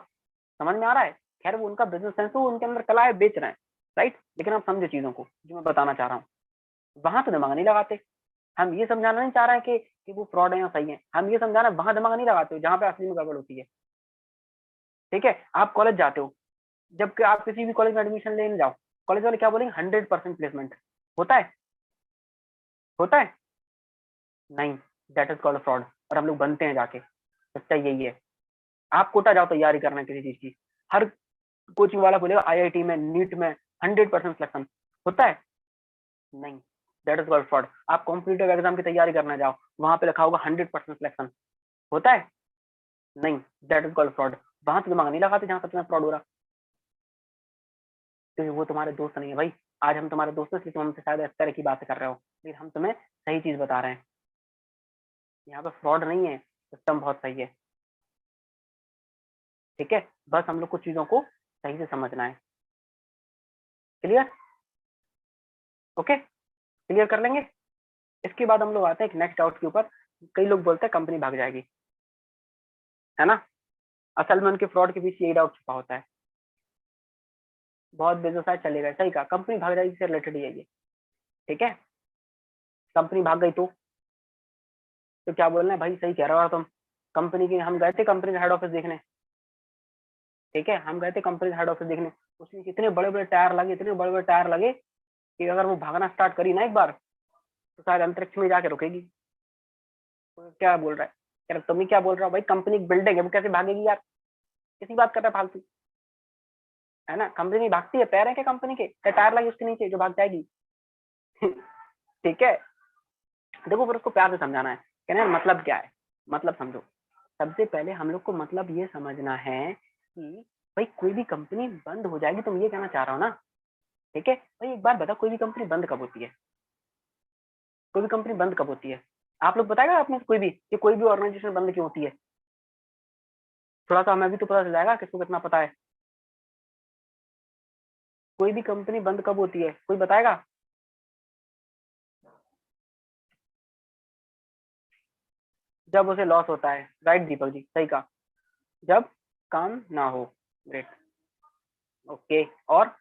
समझ में आ रहा है। खैर वो उनका बिजनेस सेंस, वो उनके अंदर कला है, बेच रहे हैं, राइट। लेकिन आप समझो चीजों को जो मैं बताना चाह रहा हूँ, वहां तो दिमाग नहीं लगाते। हम ये समझाना नहीं चाह रहे हैं कि वो फ्रॉड है या सही है, हम ये समझाना वहां दिमाग नहीं लगाते हो जहां पे असली में गड़बड़ होती है। ठीक है, आप कॉलेज जाते हो, जबकि आप किसी भी कॉलेज में एडमिशन लेने जाओ, कॉलेज वाले क्या बोलेंगे, 100% प्लेसमेंट होता है, होता है नहीं। दैट इज कॉल्ड फ्रॉड, और हम लोग बनते हैं जाके। सच्चाई यही है। आप कोटा जाओ तैयारी करना किसी चीज की, हर कोचिंग वाला बोलेगा आईआईटी में, नीट में 100% सिलेक्शन होता है, नहीं। That is called fraud. आप कॉम्पिटेटिव एग्जाम की तैयारी करना जाओ, वहां पे लिखा होगा 100% सिलेक्शन, होता है नहीं, दैट इज कॉल्ड फ्रॉड। वहां तो दिमाग नहीं लगाते जहां सच में फ्रॉड हो रहा, क्योंकि वो तुम्हारे दोस्त नहीं है भाई। आज हम तुम्हारे दोस्त हैं इसलिए तुम हमसे शायद इस तरह की बातें कर रहे हो, लेकिन हम तुम्हें सही चीज बता रहे हैं। यहाँ पे फ्रॉड नहीं है, सिस्टम बहुत सही है। ठीक है, बस हम लोग को चीजों को सही से समझना है। क्लियर? ओके, क्लियर कर लेंगे। इसके बाद हम लोग आते हैं एक नेक्स्ट डाउट के ऊपर। कई लोग बोलते हैं कंपनी भाग जाएगी, है ना। असल में उनके फ्रॉड के पीछे यही डाउट छुपा होता है। बहुत बिजनेस आज चलेगा, सही कहा, कंपनी भाग जाएगी से रिलेटेड ही है ये। ठीक है, कंपनी भाग गई तो क्या बोलना है भाई, सही कह रहे हो तुम। कंपनी के हम गए थे कंपनी का हेड ऑफिस देखने। ठीक है, हम गए थे कंपनी का हेड ऑफिस देखने। उसमें कितने बड़े बड़े टायर लगे, इतने बड़े बड़े टायर लगे कि अगर वो भागना स्टार्ट करी ना एक बार तो शायद अंतरिक्ष में जाके रुकेगी। तो क्या बोल रहा है, कह रहा तुम ही क्या बोल रहा हो भाई, कंपनी की बिल्डिंग है वो कैसे भागेगी यार, किसी बात कर रहा है फालतू, है ना। कंपनी भागती है, पैर है क्या कंपनी के, क्या टायर लगे उसके नीचे जो भाग जाएगी। ठीक है, देखो फिर उसको प्यार से समझाना है, कहना यार मतलब क्या है, मतलब समझो। सबसे पहले हम लोग को मतलब ये समझना है कि भाई कोई भी कंपनी बंद हो जाएगी, तुम ये कहना चाह रहा हो ना। ठीक है भाई, एक बात बताओ, कोई भी कंपनी बंद कब होती है, कोई भी कंपनी बंद कब होती है। आप लोग बताएगा आपने कोई भी कि कोई भी ऑर्गेनाइजेशन बंद क्यों होती है। थोड़ा सा हमें भी तो पता चल जाएगा किसको कितना पता है। कोई भी कंपनी बंद कब होती है, कोई बताएगा। जब उसे लॉस होता है, राइट दीपक जी, सही कहा, जब काम ना हो। Great, okay. और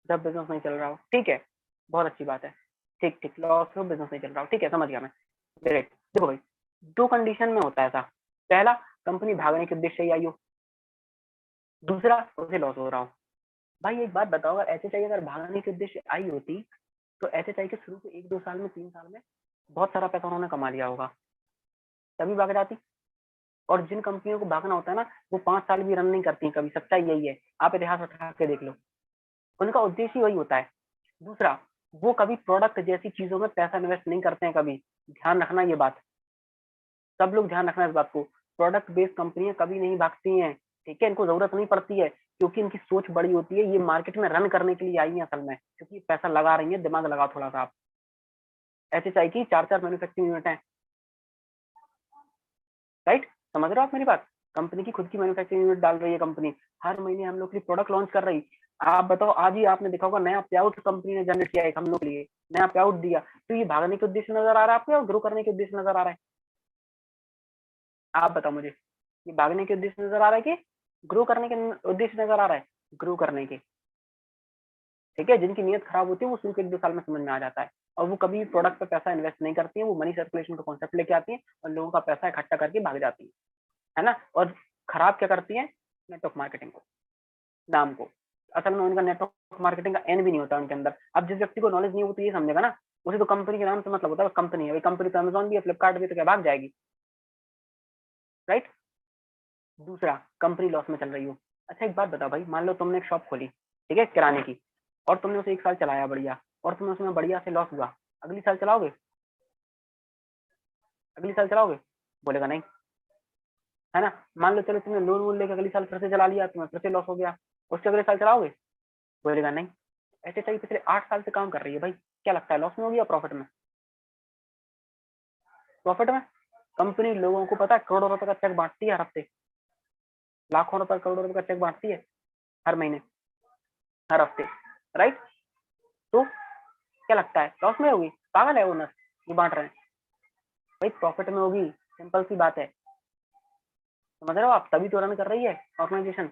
जब बिजनेस नहीं चल रहा हो, ठीक है, बहुत अच्छी बात है। ठीक ठीक, लॉस हो, बिजनेस नहीं चल रहा हो, ठीक है, समझ गया मैं। ग्रेट, देखो भाई, दो कंडीशन में होता है ऐसा। पहला, कंपनी भागने के उद्देश्य से आई हो। दूसरा, उसे लॉस हो रहा हो। भाई एक बात बताओ, अगर एचएचआई अगर भागने के उद्देश्य आई होती तो एचएचआई के शुरू के 1-2 साल में, 3 साल में बहुत सारा पैसा उन्होंने कमा लिया होगा, तभी भाग जाती। और जिन कंपनियों को भागना होता है ना, वो 5 साल भी रन नहीं करती कभी, सच्चाई यही है, आप इतिहास उठा के देख लो, उनका उद्देश्य ही वही होता है। दूसरा, वो कभी प्रोडक्ट जैसी चीजों में पैसा इन्वेस्ट नहीं करते हैं कभी, ध्यान रखना ये बात, सब लोग ध्यान रखना इस बात को। प्रोडक्ट बेस्ड कंपनियां कभी नहीं भागती हैं। ठीक है, इनको जरूरत नहीं पड़ती है, क्योंकि इनकी सोच बड़ी होती है, ये मार्केट में रन करने के लिए आई है असल में, क्योंकि पैसा लगा रही है, दिमाग लगाओ थोड़ा सा आप। एचएचआई की 4-4 मैन्युफैक्चरिंग यूनिट है, राइट, समझ रहे हो आप मेरी बात। कंपनी की खुद की मैन्युफैक्चरिंग यूनिट डाल रही है कंपनी, हर महीने हम लोग के लिए प्रोडक्ट लॉन्च कर रही। आप बताओ, आज ही आपने देखा होगा नया पे-आउट कंपनी ने जनरेट किया है हम लोग के लिए, नया पे-आउट दिया, तो ये भागने के उद्देश्य नजर आ रहा है आपको या ग्रो करने के उद्देश्य नजर आ रहा है। आप बताओ मुझे, ये भागने के उद्देश्य नजर आ रहा है कि ग्रो करने के उद्देश्य नजर आ रहा है। ग्रो करने के। ठीक है, जिनकी नीयत खराब होती है वो शुरू के 1-2 साल में समझ में आ जाता है, और वो कभी प्रोडक्ट पे पैसा इन्वेस्ट नहीं करती है, वो मनी सर्कुलेशन का कॉन्सेप्ट लेके आती है और लोगों का पैसा इकट्ठा करके भाग जाती है ना। और खराब क्या करती है, नेटवर्क मार्केटिंग को, नाम को। असल में उनका नेटवर्क मार्केटिंग का एन भी नहीं होता उनके अंदर। अब जिस व्यक्ति को नॉलेज नहीं होती, ये समझेगा ना, उसे तो कंपनी के नाम से मतलब होता है, कंपनी है, कंपनी तो अमेजोन भी है, फ्लिपकार्ट भी, तो क्या भाग जाएगी, राइट। दूसरा, कंपनी लॉस में चल रही हो। अच्छा एक बात बताओ भाई, मान लो तुमने एक शॉप खोली, ठीक है, किराने की, और तुमने उसे 1 साल चलाया बढ़िया, और तुम्हें उसमें बढ़िया से लॉस हुआ, अगली साल चलाओगे, अगली साल चलाओगे, बोलेगा नहीं, है ना। मान लो चलो तुमने लोन वोन लेकर अगली साल फिर से चला लिया, तुम्हें फिर से लॉस हो गया, उससे अगले साल चलाओगे, बोलेगा नहीं। ऐसे चाहिए पिछले 8 साल से काम कर रही है भाई, क्या लगता है लॉस में होगी या प्रॉफिट में। प्रॉफिट में। कंपनी लोगों को पता है करोड़ों रुपए का चेक बांटती है हर हफ्ते, लाखों रुपए करोड़ों रुपए का चेक बांटती है हर महीने, हर हफ्ते, राइट। तो क्या लगता है लॉस में होगी, पागल है ओनर, ये बांट रहे हैं। भाई प्रॉफिट में होगी, सिंपल सी बात है, समझ रहे हो आप, तभी तो रन कर रही है ऑर्गेनाइजेशन।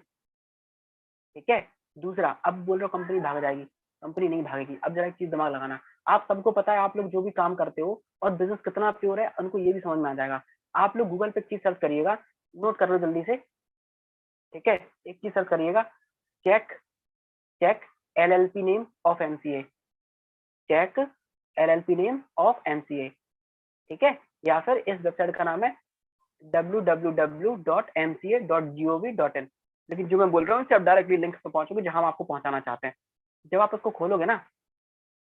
ठीक है। दूसरा, अब बोल रहे हो कंपनी भाग जाएगी, कंपनी नहीं भागेगी। अब जरा एक चीज दिमाग लगाना, आप सबको पता है, आप लोग जो भी काम करते हो और बिजनेस कितना प्योर है, उनको ये भी समझ में आ जाएगा। आप लोग गूगल पे एक चीज सर्च करिएगा, नोट कर लो जल्दी से। ठीक है, एक चीज सर्च करिएगा, check, check LLP name of MCA, check LLP name of MCA. ठीक है, या फिर इस वेबसाइट का नाम है www.mca.gov.in। लेकिन जो मैं बोल रहा हूँ आप डायरेक्टली लिंक पे पहुंचोगे जहां हम आपको पहुंचाना चाहते हैं। जब आप उसको खोलोगे ना,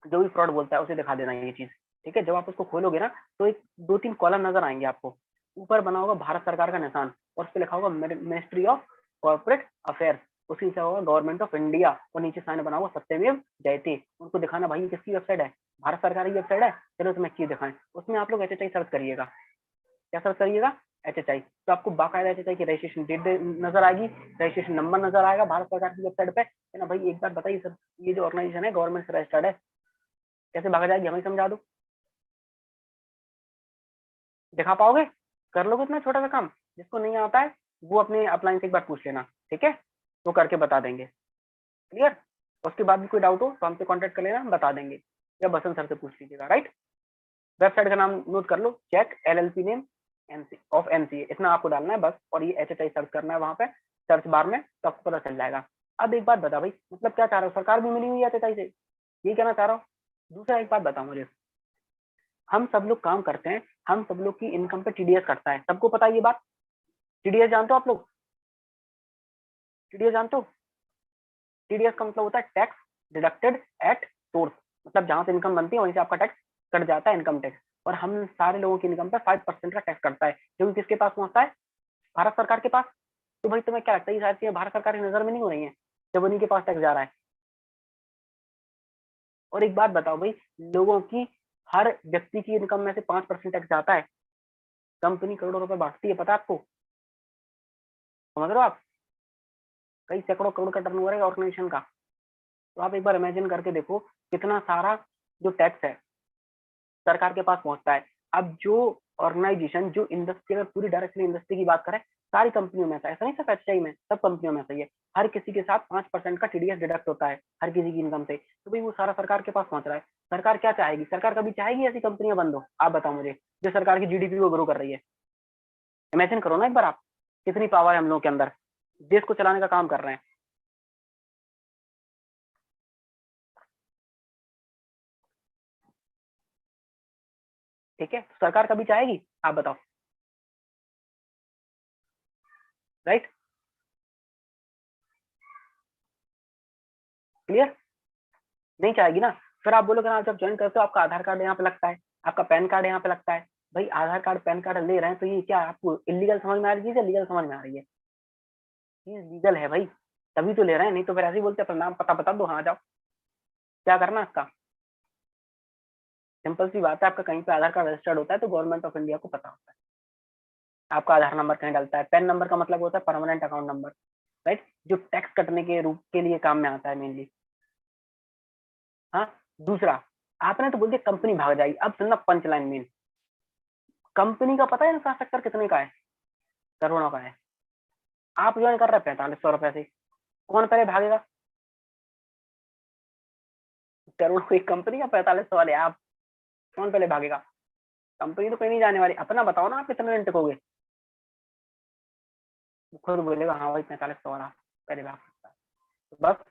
जो भी फ्रॉड बोलता है उसे दिखा देना ये चीज। ठीक है, जब आप उसको खोलोगे ना, तो एक 2-3 कॉलम नजर आएंगे आपको। ऊपर बना होगा भारत सरकार का निशान और उस पर लिखा होगा मिनिस्ट्री ऑफ कॉर्पोरेट अफेयर्स, उसी से होगा गवर्नमेंट ऑफ इंडिया और नीचे साइन बना हुआ सत्यमेव जयते। उनको दिखाना भाई किसकी वेबसाइट है, भारत सरकार की वेबसाइट है, चलो तुम्हें एक चीज दिखाएं, उसमें आप लोग HHI सर्च करिएगा। क्या सर्च करिएगा, HHI, तो आपको बाकायदा HHI की रजिस्ट्रेशन डेट नजर आएगी, रजिस्ट्रेशन नंबर नजर आएगा भारत सरकार की वेबसाइट पे, है ना भाई। एक बात बताइए सर, ये जो ऑर्गेनाइजेशन है गवर्नमेंट से रजिस्टर्ड है, कैसे भागा जाएगी, हमें समझा दो, दिखा पाओगे, कर लोगे इतना छोटा सा काम। जिसको नहीं आता है वो अपने अपलाइन से एक बार पूछ लेना, ठीक है, वो करके बता देंगे, क्लियर। उसके बाद भी कोई डाउट हो तो हमसे कांटेक्ट कर लेना, हम बता देंगे, या बसंत सर से पूछ लीजिएगा, राइट। वेबसाइट का नाम नोट कर लो, check LLP name of NCA, इतना आपको डालना है बस, और ये HHI सर्च करना है वहां पे सर्च बार में, तो आपको पता चल जाएगा। अब एक बात बता भाई, मतलब क्या चाह रहा हो, सरकार भी मिली हुई है HHI से, ये कहना चाह रहा हूँ। दूसरा एक बात बताओ मुझे, हम सब लोग काम करते हैं, हम सब लोग की इनकम पे TDS कटता है, सबको पता है ये बात। TDS जानते हो आप लोग, TDS जानते हो, TDS का मतलब होता है टैक्स डिडक्टेड एट सोर्स, मतलब जहां से इनकम बनती है वहीं से आपका टैक्स कट जाता है, इनकम टैक्स। और हम सारे लोगों की इनकम पर 5% का टैक्स कटता है, जो कि किसके पास पहुंचता है, भारत सरकार के पास। तो भाई तुम्हें क्या लगता है ये सारी चीजें भारत सरकार की नजर में नहीं हो रही है जब उन्हीं के पास टैक्स जा रहा है। और एक बात बताओ भाई, लोगों की, हर व्यक्ति की इनकम में से 5% टैक्स जाता है, कंपनी करोड़ों रुपए बांटती है, पता है आपको, समझ रहे हो आप, कई सैकड़ों करोड़ का टर्नओवर है ऑर्गेनाइजेशन का। तो आप एक बार इमेजिन करके देखो कितना सारा जो टैक्स है सरकार के पास पहुंचता है। अब जो ऑर्गेनाइजेशन, जो इंडस्ट्री, अगर पूरी डायरेक्टली इंडस्ट्री की बात करें, सारी कंपनियों में ऐसा नहीं, सिर्फ HCI में, सब कंपनियों में ऐसा ही है, हर किसी के साथ 5% का TDS डिडक्ट होता है हर किसी की इनकम से। तो भाई वो सारा सरकार के पास पहुंच रहा है, सरकार क्या चाहेगी, सरकार कभी चाहेगी ऐसी कंपनियां बंद हो, आप बताओ मुझे, जो सरकार की GDP को ग्रो कर रही है। इमेजिन करो ना एक बार आप, कितनी पावर है हम लोगों के अंदर, देश को चलाने का काम कर रहे हैं। ठीक है, तो सरकार कभी चाहेगी, आप बताओ, राइट, क्लियर, नहीं चाहेगी ना। फिर आप बोलोगे ना, जब ज्वाइन करते हो आपका आधार कार्ड यहाँ पे लगता है, आपका पैन कार्ड यहाँ पे लगता है। भाई आधार कार्ड पैन कार्ड ले रहे हैं तो ये क्या आपको इलीगल समझ में आ रही है या लीगल समझ में आ रही है, ये लीगल है भाई, तभी तो ले रहे हैं, नहीं तो फिर ऐसे ही बोलते अपना नाम पता बता दो, हाँ जाओ, क्या करना है इसका। सिंपल सी बात है, आपका कहीं पे आधार कार्ड रजिस्टर्ड होता है तो गवर्नमेंट ऑफ इंडिया को पता होता है आपका आधार नंबर कहीं डलता है। पैन नंबर का मतलब होता है परमानेंट अकाउंट नंबर, राइट, जो टैक्स कटने के रूप के लिए काम में आता है मेनली। हाँ, दूसरा, आपने तो बोल दिया कंपनी भाग जाएगी, अब सुनना पंच लाइन मेन, कंपनी का पता है इंफ्रास्ट्रक्चर कितने का है, करोड़ों का है। आप ज्वाइन कर रहे हैं 4500 रुपए से, कौन पहले भागेगा, करोड़ों की कंपनी या 4500 वाले आप, कौन पहले भागेगा। कंपनी तो कहीं नहीं जाने वाली, अपना बताओ ना आप कितने दिन टिकोगे, खुद बोलेगा हाँ भाई 4500 वाला पहले भाग सकता है, तो बस।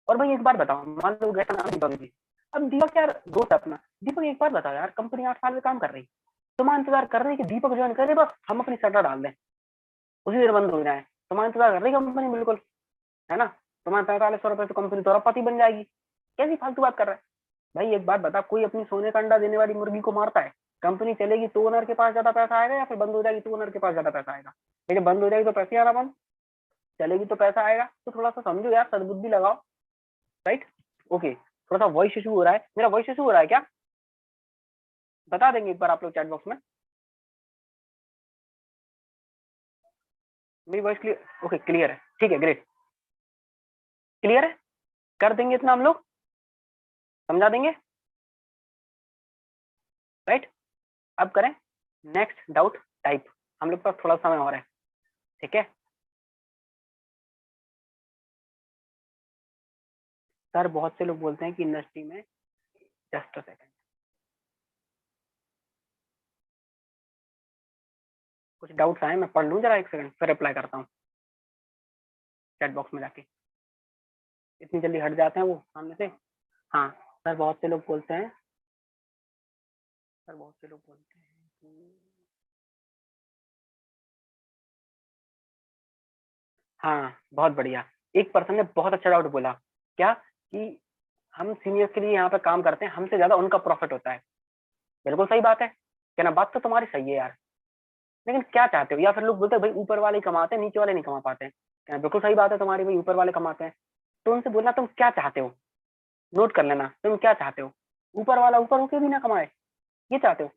और भाई एक बार बताओ, मान लो गया नाम दीपक जी, अब दीपक यार दोस्त है अपना, दीपक एक बार बताओ यार, कंपनी 8 साल से काम कर रही, तुम्हारा इंतजार कर रही है कि दीपक ज्वाइन करे, बस हम अपनी शटर डाल दें उसी देर बंद हो जाए, तुम्हारा इंतजार कर रही कंपनी बिल्कुल, है ना। तुम्हारे 4500 रुपए तो कंपनी तो पति बन जाएगी, कैसी फालतू बात कर रहा है। भाई एक बात बता, कोई अपनी सोने का अंडा देने वाली मुर्गी को मारता है, कंपनी चलेगी तो ओनर के पास ज्यादा पैसा आएगा, या फिर बंद हो जाएगी तो ओनर के पास ज्यादा पैसा आएगा। लेकिन बंद हो जाएगी तो पैसे आना बंद, चलेगी तो पैसा आएगा, तो थोड़ा सा समझो यार, सदबुद्धि लगाओ, राइट। ओके, थोड़ा सा वॉइस इशू हो रहा है, मेरा वॉइस इशू हो रहा है क्या, बता देंगे एक बार आप लोग चैट बॉक्स में, मेरी वॉइस क्लियर, ओके क्लियर है, ठीक है, ग्रेट, क्लियर है, कर देंगे इतना हम लोग, समझा देंगे, राइट। अब करें नेक्स्ट डाउट टाइप, हम लोग पास थोड़ा समय और है, ठीक है। सर बहुत से लोग बोलते हैं कि इंडस्ट्री में, जस्ट अ सेकंड, कुछ डाउट्स आए, मैं पढ़ लूँ जरा, एक सेकंड फिर रिप्लाई करता हूँ चैट बॉक्स में जाके, इतनी जल्दी हट जाते हैं वो सामने से। हाँ, सर बहुत से लोग बोलते हैं, सर बहुत से लोग बोलते हैं कि, हाँ बहुत बढ़िया, एक पर्सन ने बहुत अच्छा डाउट बोला, क्या कि हम सीनियर्स के लिए यहाँ पे काम करते हैं, हमसे ज्यादा उनका प्रॉफिट होता है। बिल्कुल सही बात है, क्या ना, बात तो तुम्हारी सही है यार, लेकिन क्या चाहते हो? या फिर लोग बोलते हैं भाई ऊपर वाले ही कमाते हैं, नीचे वाले नहीं कमा पाते हैं। क्या बिल्कुल सही बात है तुम्हारी, भाई ऊपर वाले कमाते हैं। तो उनसे बोलना तुम क्या चाहते हो, नोट कर लेना तुम क्या चाहते हो। ऊपर वाला ऊपर होके भी ना कमाए, ये चाहते हो?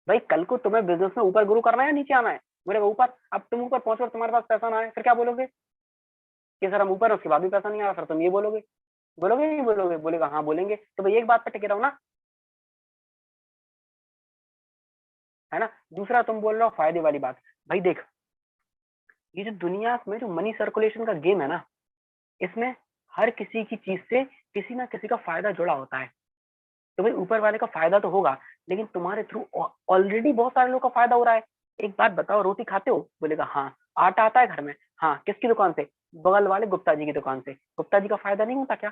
भाई कल को तुम्हें बिजनेस में ऊपर ग्रो करना है या नीचे आना है? मेरे ऊपर। अब तुम ऊपर पहुंचो और तुम्हारे पास पैसा ना आए, फिर क्या बोलोगे? कि सर हम ऊपर हैं, उसके बाद भी पैसा नहीं आ रहा, फिर तुम ये बोलोगे। बोलोगे नहीं बोलोगे? बोलेगा हाँ बोलेंगे। तो भाई एक बात पे टिके रहो ना, है ना। दूसरा तुम बोल रहे हो फायदे वाली बात। भाई देख, ये जो दुनिया में जो मनी सर्कुलेशन का गेम है ना, इसमें हर किसी की चीज से किसी ना किसी का फायदा जुड़ा होता है। तो भाई ऊपर वाले का फायदा तो होगा, लेकिन तुम्हारे थ्रू ऑलरेडी बहुत सारे लोग का फायदा हो रहा है। एक बात बताओ, रोटी खाते हो? बोलेगा हाँ। आटा आता है घर में? हाँ। किसकी दुकान से? बगल वाले गुप्ता जी की दुकान से। गुप्ता जी का फायदा नहीं होता क्या?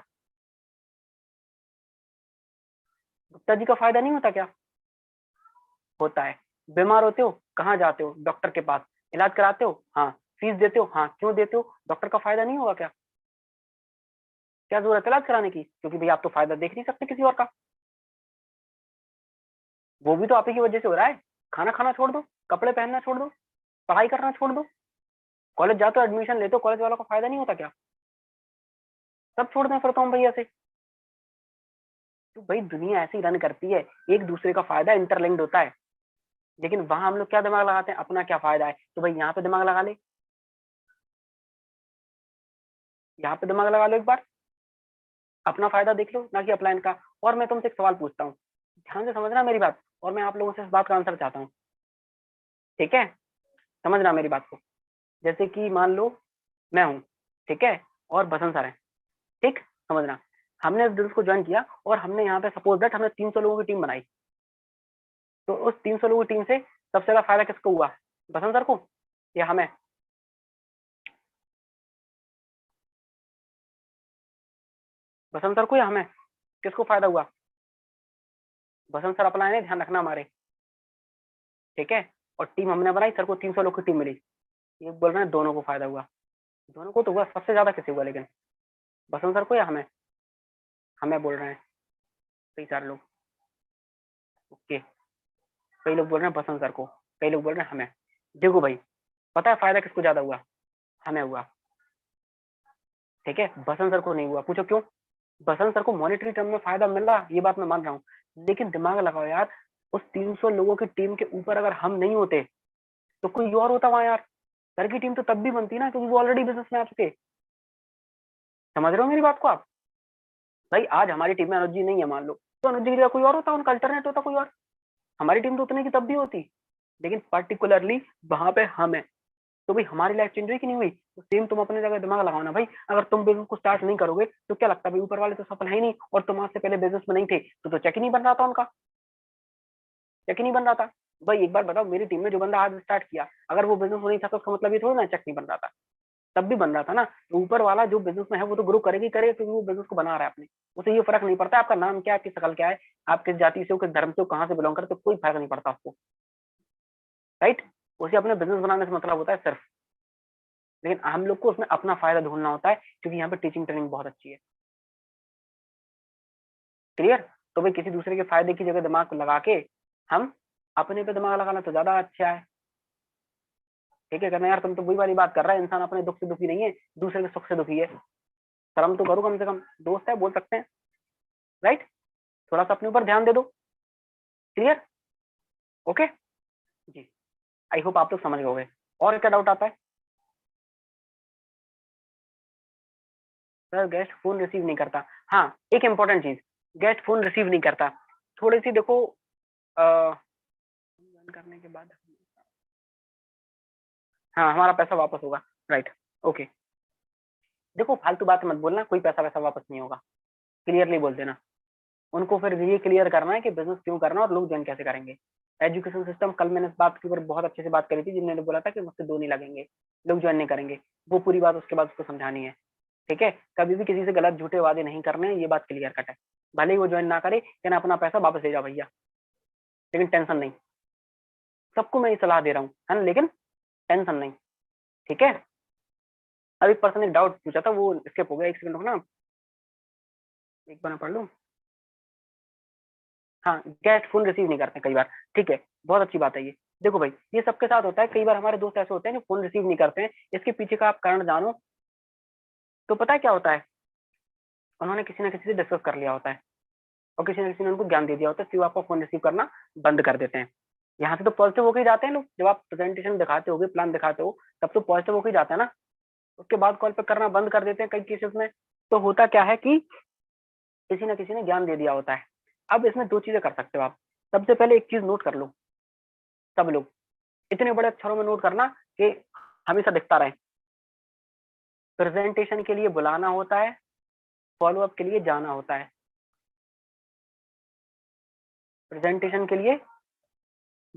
गुप्ता जी का फायदा नहीं होता क्या? होता है। बीमार होते हो, कहाँ जाते हो? डॉक्टर के पास। इलाज कराते हो? हाँ। फीस देते हो? हाँ। क्यों देते हो? डॉक्टर का फायदा नहीं होगा क्या? क्या जरूरत है इलाज कराने की? क्योंकि भाई आप तो फायदा देख नहीं सकते किसी और का। वो भी तो आप ही की वजह से हो रहा है। खाना खाना छोड़ दो, कपड़े पहनना छोड़ दो, पढ़ाई करना छोड़ दो, कॉलेज जाते हो, एडमिशन लेते हो, कॉलेज वालों का फायदा नहीं होता क्या? सब छोड़ दें फिर तो हम भैया से। तो भाई दुनिया ऐसे ही रन करती है, एक दूसरे का फायदा इंटरलिंक्ड होता है। लेकिन वहां हम लोग क्या दिमाग लगाते हैं, अपना क्या फायदा है, तो भाई यहाँ पे दिमाग लगा ले। यहाँ पे दिमाग लगा लो एक बार, अपना फायदा देख लो ना कि अपलाइन का। और मैं तुमसे एक सवाल पूछता हूँ, ध्यान से समझना मेरी बात, और मैं आप लोगों से इस बात का आंसर चाहता हूँ। ठीक है? समझना मेरी बात को। जैसे कि मान लो मैं हूँ, ठीक है, और बसंत सर है। ठीक, समझना। हमने इस बिजनेस को ज्वाइन किया और हमने यहाँ पे सपोज दैट हमने 300 लोगों की टीम बनाई। तो उस 300 लोगों की टीम से सबसे ज्यादा फायदा किसको हुआ? बसंत सर को या हमें? बसंत सर को या हमें? किसको फायदा हुआ? बसंत सर अपना है, ध्यान रखना हमारे। ठीक है। और टीम हमने बनाई, सर को 300 लोग की टीम मिली। ये बोल रहे हैं दोनों को फायदा हुआ। दोनों को तो हुआ, सबसे ज्यादा किसे हुआ लेकिन? बसंत सर को या हमें? हमें बोल रहे हैं कई सारे लोग। ओके। कई लोग बोल रहे हैं बसंत सर को, कई लोग बोल रहे हैं हमें। देखो भाई, पता है फायदा किसको ज्यादा हुआ? हमें हुआ। ठीक है, बसंत सर को नहीं हुआ। पूछो क्यों? बसंत सर को मॉनेटरी टर्म में फायदा मिल रहा, ये बात मैं मान रहा हूँ। लेकिन दिमाग लगाओ यार, उस 300 लोगों की टीम के ऊपर अगर हम नहीं होते तो कोई और होता वहां यार। सर की टीम तो तब भी बनती ना, क्योंकि वो ऑलरेडी बिजनेस में आ चुके। समझ रहे हो मेरी बात को आप? भाई आज हमारी टीम में अनुज जी नहीं है मान लो, तो अनुज जी की जगह कोई और होता, उनका अल्टरनेट होता कोई और। हमारी टीम तो उतने की तब भी होती, लेकिन पर्टिकुलरली वहां पे हम है। तो भाई हमारी लाइफ चेंज हुई कि नहीं हुई? तो सेम तुम अपने जगह दिमाग लगाओ ना भाई। अगर तुम बिजनेस को स्टार्ट नहीं करोगे तो क्या लगता है भाई ऊपर वाले तो सफल है ही नहीं, और तुम आज से पहले बिजनेस में नहीं थे तो चेक ही नहीं बन रहा था उनका। चेक ही नहीं बन रहा था। भाई एक बार बताओ, मेरी टीम में जो बंदा आज स्टार्ट किया, अगर वो बिजनेस नहीं था तो उसका मतलब ये थोड़ा ना चेक नहीं बन रहा था। तब भी बन रहा था ना। तो ऊपर वाला जो बिजनेस में है वो तो ग्रो करेगी करेगा, क्योंकि वो बिजनेस को बना रहा है अपने। उसे ये फर्क नहीं पड़ता आपका नाम क्या है, आपकी शकल क्या है, आप किस जाति से हो, किस धर्म से हो, कहाँ से बिलोंग करते हो, कोई फर्क नहीं पड़ता उसको। राइट? उसे अपने बिजनेस बनाने से मतलब होता है सिर्फ। लेकिन हम लोग को उसमें अपना फायदा ढूंढना होता है, क्योंकि यहाँ पे टीचिंग ट्रेनिंग बहुत अच्छी है। क्लियर? तो भाई किसी दूसरे के फायदे की जगह दिमाग को लगा के हम अपने पे दिमाग लगाना तो ज्यादा अच्छा है। ठीक है? कहना यार तुम तो वही वाली बात कर रहा है, इंसान अपने दुख से दुखी नहीं है, दूसरे के सुख से दुखी है। शर्म तो करो कम से कम, दोस्त है बोल सकते हैं। राइट? थोड़ा सा अपने ऊपर ध्यान दे दो। क्लियर? ओके जी। आई होप आप लोग समझ गए। और क्या डाउट आता है? सर गेस्ट फोन रिसीव नहीं करता। हाँ, एक इंपॉर्टेंट चीज, गेस्ट फोन रिसीव नहीं करता। थोड़ी सी देखो, करने के बाद हाँ हमारा पैसा वापस होगा। राइट? ओके। देखो फालतू बात मत बोलना, कोई पैसा वैसा वापस नहीं होगा। क्लियरली बोल देना। उनको फिर ये क्लियर करना है कि बिजनेस क्यों करना और लोग ज्वाइन कैसे करेंगे। एजुकेशन सिस्टम, कल मैंने इस बात के ऊपर बहुत अच्छे से बात करी थी, जिन्होंने बोला था कि मुझसे दो नहीं लगेंगे, लोग ज्वाइन नहीं करेंगे। वो पूरी बात उसके बाद उसको समझानी है। ठीक है? कभी भी किसी से गलत झूठे वादे नहीं करने हैं, ये बात क्लियर कट है। भले ही वो ज्वाइन ना करे, कहना अपना पैसा वापस ले जाओ भैया, लेकिन टेंशन नहीं। सबको मैं ये सलाह दे रहा हूँ, है ना, लेकिन टेंशन नहीं। ठीक है? अभी पर्सन एक डाउट पूछा था, वो स्किप हो गया, एक सेकंड रुकना, एक बार मैं पढ़ लूँ। हाँ, गेस्ट फोन रिसीव नहीं करते कई बार। ठीक है, बहुत अच्छी बात है ये। देखो भाई, ये सबके साथ होता है। कई बार हमारे दोस्त ऐसे होते हैं जो फोन रिसीव नहीं करते हैं, इसके पीछे का आप कारण जानो तो पता है क्या होता है, उन्होंने किसी ना किसी से डिस्कस कर लिया होता है और किसी ना किसी ने उनको ज्ञान दे दिया होता है कि वो आपका फोन रिसीव करना बंद कर देते हैं। यहाँ से तो पॉजिटिव होकर ही जाते हैं लोग, जब आप प्रेजेंटेशन दिखाते हो, प्लान दिखाते हो, तब तो पॉजिटिव होकर ही जाता है ना। उसके बाद कॉल पे करना बंद कर देते हैं कई केसेस में। तो होता क्या है कि किसी ना किसी ने ज्ञान दे दिया होता है। अब इसमें दो चीजें कर सकते हो आप। सबसे पहले एक चीज नोट कर लो, सब लोग इतने बड़े अक्षरों में नोट करना कि हमेशा दिखता रहे। प्रेजेंटेशन के लिए बुलाना होता है, फॉलो अप के लिए जाना होता है। प्रेजेंटेशन के लिए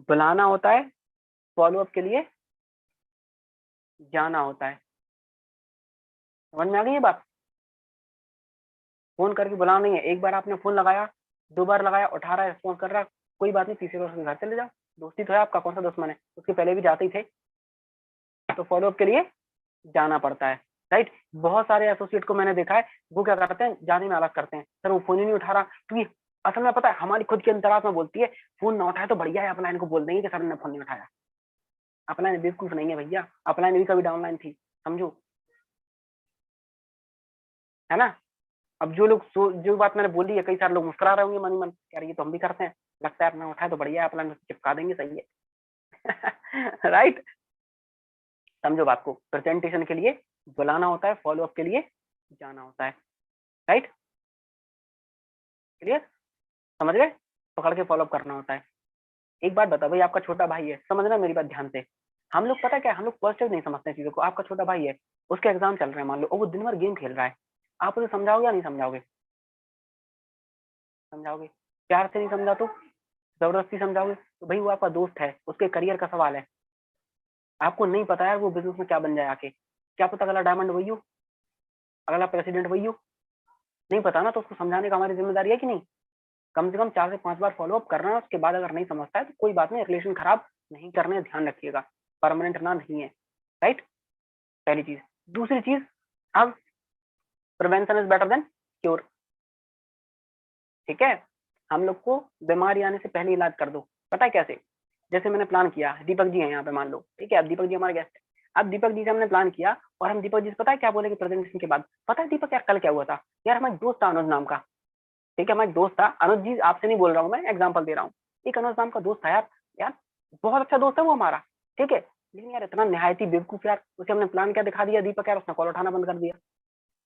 बुलाना होता है, फॉलो अप के लिए जाना होता है। समझ में आ गई ये बात? फोन करके बुलाना नहीं है। एक बार आपने फोन लगाया, दो बार लगाया, उठा रहा है, रिस्पॉन्स कर रहा, कोई बात नहीं, तीसरे बार उसके घर चले जाओ। दोस्ती तो है आपका, कौन सा दुश्मन है, उसके पहले भी जाते ही थे। तो फॉलो अप के लिए जाना पड़ता है, राइट। बहुत सारे एसोसिएट को मैंने देखा है, वो क्या करते हैं, जाने में आलस करते हैं, सर वो फोन ही नहीं उठा रहा। क्योंकि असल में पता है, हमारी खुद की अंतरात्मा बोलती है फोन ना उठाए तो बढ़िया है, अपलाइन को बोल देंगे कि सर ने फोन नहीं उठाया। अपलाइन बेवकूफ नहीं है भैया, अपलाइन भी कभी डाउनलाइन थी, समझो, है ना। अब जो लोग जो बात मैंने बोली है, कई सारे लोग मुस्कुरा रहे होंगे मन ही मन, यार ये तो हम भी करते हैं, लगता है अपना उठाए तो बढ़िया है, अपना चिपका देंगे, सही है। राइट। समझो बात को, प्रेजेंटेशन के लिए बुलाना होता है, फॉलो अप के लिए जाना होता है, राइट। क्लियर? समझ गए? पकड़ के फॉलो अप करना होता है। एक बात बता भाई, आपका छोटा भाई है, समझना मेरी बात ध्यान से। हम लोग पता क्या है, हम लोग पॉजिटिव नहीं समझते चीजों को। आपका छोटा भाई है, उसके एग्जाम चल रहे हैं मान लो, और वो दिन भर गेम खेल रहा है, आप उसे समझाओगे या नहीं समझाओगे? समझाओगे। प्यार से नहीं समझा तो जबरदस्ती समझाओगे? तो भाई वो आपका दोस्त है, उसके करियर का सवाल है। आपको नहीं पता है वो बिजनेस में क्या बन जाए आके, क्या पता अगला डायमंड वही हो, अगला प्रेसिडेंट वही हो, नहीं पता ना। तो उसको समझाने का हमारी जिम्मेदारी है कि नहीं? कम से कम 4 से 5 बार फॉलो अप करना है, उसके बाद अगर नहीं समझता है तो कोई बात नहीं, रिलेशन खराब नहीं करने, ध्यान रखिएगा, परमानेंट ना नहीं है, राइट। पहली चीज। दूसरी चीज, अब prevention is better than cure, ठीक है। हम लोग को बीमारी आने से पहले इलाज कर दो। पता है कैसे? जैसे मैंने प्लान किया, दीपक जी हैं यहाँ पे मान लो, ठीक है, अब दीपक जी हमारे गेस्ट है। अब दीपक जी से हमने प्लान किया और हम दीपक जी से पता है क्या बोलेंगे प्रेजेंटेशन के बाद? पता है दीपक यार कल क्या हुआ था, यार हमारा एक दोस्त था अनुज नाम का, ठीक है, हमारा एक दोस्त था अनुज जी, आपसे नहीं बोल रहा हूँ मैं, एग्जाम्पल दे रहा हूँ। एक अनुज नाम का दोस्त था यार, यार बहुत अच्छा दोस्त है वो हमारा, ठीक है, लेकिन यार इतना निहायती बेवकूफ यार, उसे हमने प्लान क्या दिखा दिया दीपक यार, उसने कॉल उठाना बंद कर दिया।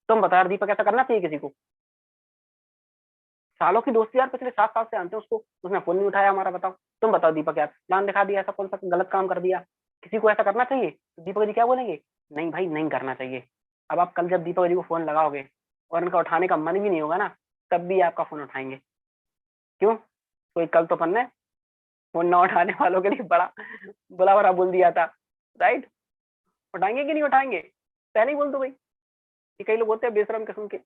तुम बताओ यार, दीपक ऐसा करना चाहिए किसी को? सालों की दोस्ती यार, पिछले 7 साल से जानते हैं उसको, उसने फोन नहीं उठाया हमारा, बताओ। तुम बताओ दीपक यार, प्लान दिखा दिया, ऐसा कौन सा गलत काम कर दिया? किसी को ऐसा करना चाहिए? तो दीपक जी क्या बोलेंगे? नहीं भाई नहीं करना चाहिए। अब आप कल जब दीपक जी को फोन लगाओगे और उनका उठाने का मन भी नहीं होगा ना, तब भी आपका फोन उठाएंगे। क्यों? कोई कल तो अपन ने फोन ना उठाने वालों के लिए बड़ा बुला भरा बोल दिया था, राइट। उठाएंगे कि नहीं उठाएंगे? पहले ही बोल दो भाई, कि कई लोग होते हैं बेशरम किस्म के,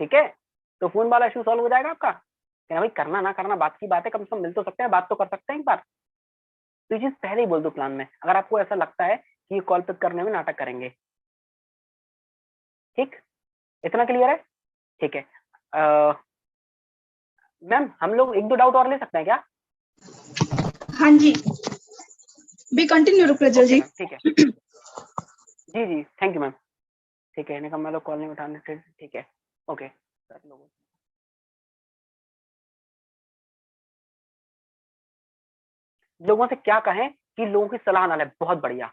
ठीक है। तो फोन वाला इशू सॉल्व हो जाएगा आपका, कहना भाई करना ना करना बात की बात है, कम से कम मिल तो सकते हैं, बात तो कर सकते हैं एक बार। तो ये चीज पहले ही बोल दो प्लान में, अगर आपको ऐसा लगता है कि ये कॉल पिक करने में नाटक करेंगे, ठीक। इतना क्लियर है? ठीक है। मैम हम लोग एक दो डाउट और ले सकते हैं क्या? हाँ जी, बी कंटिन्यू रुपेजल जी। ठीक है जी जी, थैंक यू मैम। ठीक है, मैं लोग कॉल नहीं उठाने थे, ठीक है, ओके। लोगों से क्या कहें कि लोगों की सलाह ना ले, बहुत बढ़िया,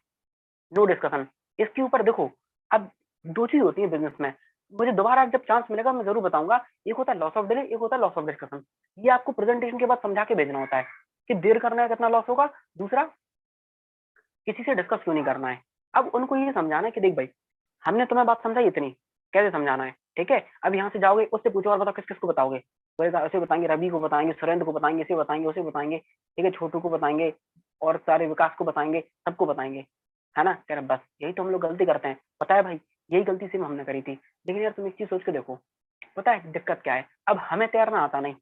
नो डिस्कशन इसके ऊपर। देखो, अब दो चीज होती है बिजनेस में, मुझे दोबारा जब चांस मिलेगा मैं जरूर बताऊंगा। एक होता है लॉस ऑफ डिले, एक होता है लॉस ऑफ डिस्कशन। ये आपको प्रेजेंटेशन के बाद समझा के भेजना होता है कि देर करना है कितना लॉस होगा, दूसरा किसी से डिस्कस क्यों नहीं करना है। अब उनको ये समझाना है कि देख भाई, हमने तुम्हें बात समझाई इतनी, कैसे समझाना है, ठीक है। अब यहाँ से जाओगे, उससे पूछो और बताओ किस किस को बताओगे, बोलेगा ऐसे बताएंगे, रवि को बताएंगे, सुरेंद्र को बताएंगे, इसे बताएंगे, उसे बताएंगे, ठीक है, छोटू को बताएंगे, और सारे विकास को बताएंगे, सबको बताएंगे, है ना। कह रहे बस यही तो हम लोग गलती करते हैं, पता है भाई, यही गलती से हमने करी थी। लेकिन यार तुम एक चीज सोच के देखो, पता है दिक्कत क्या है, अब हमें तैरना आता नहीं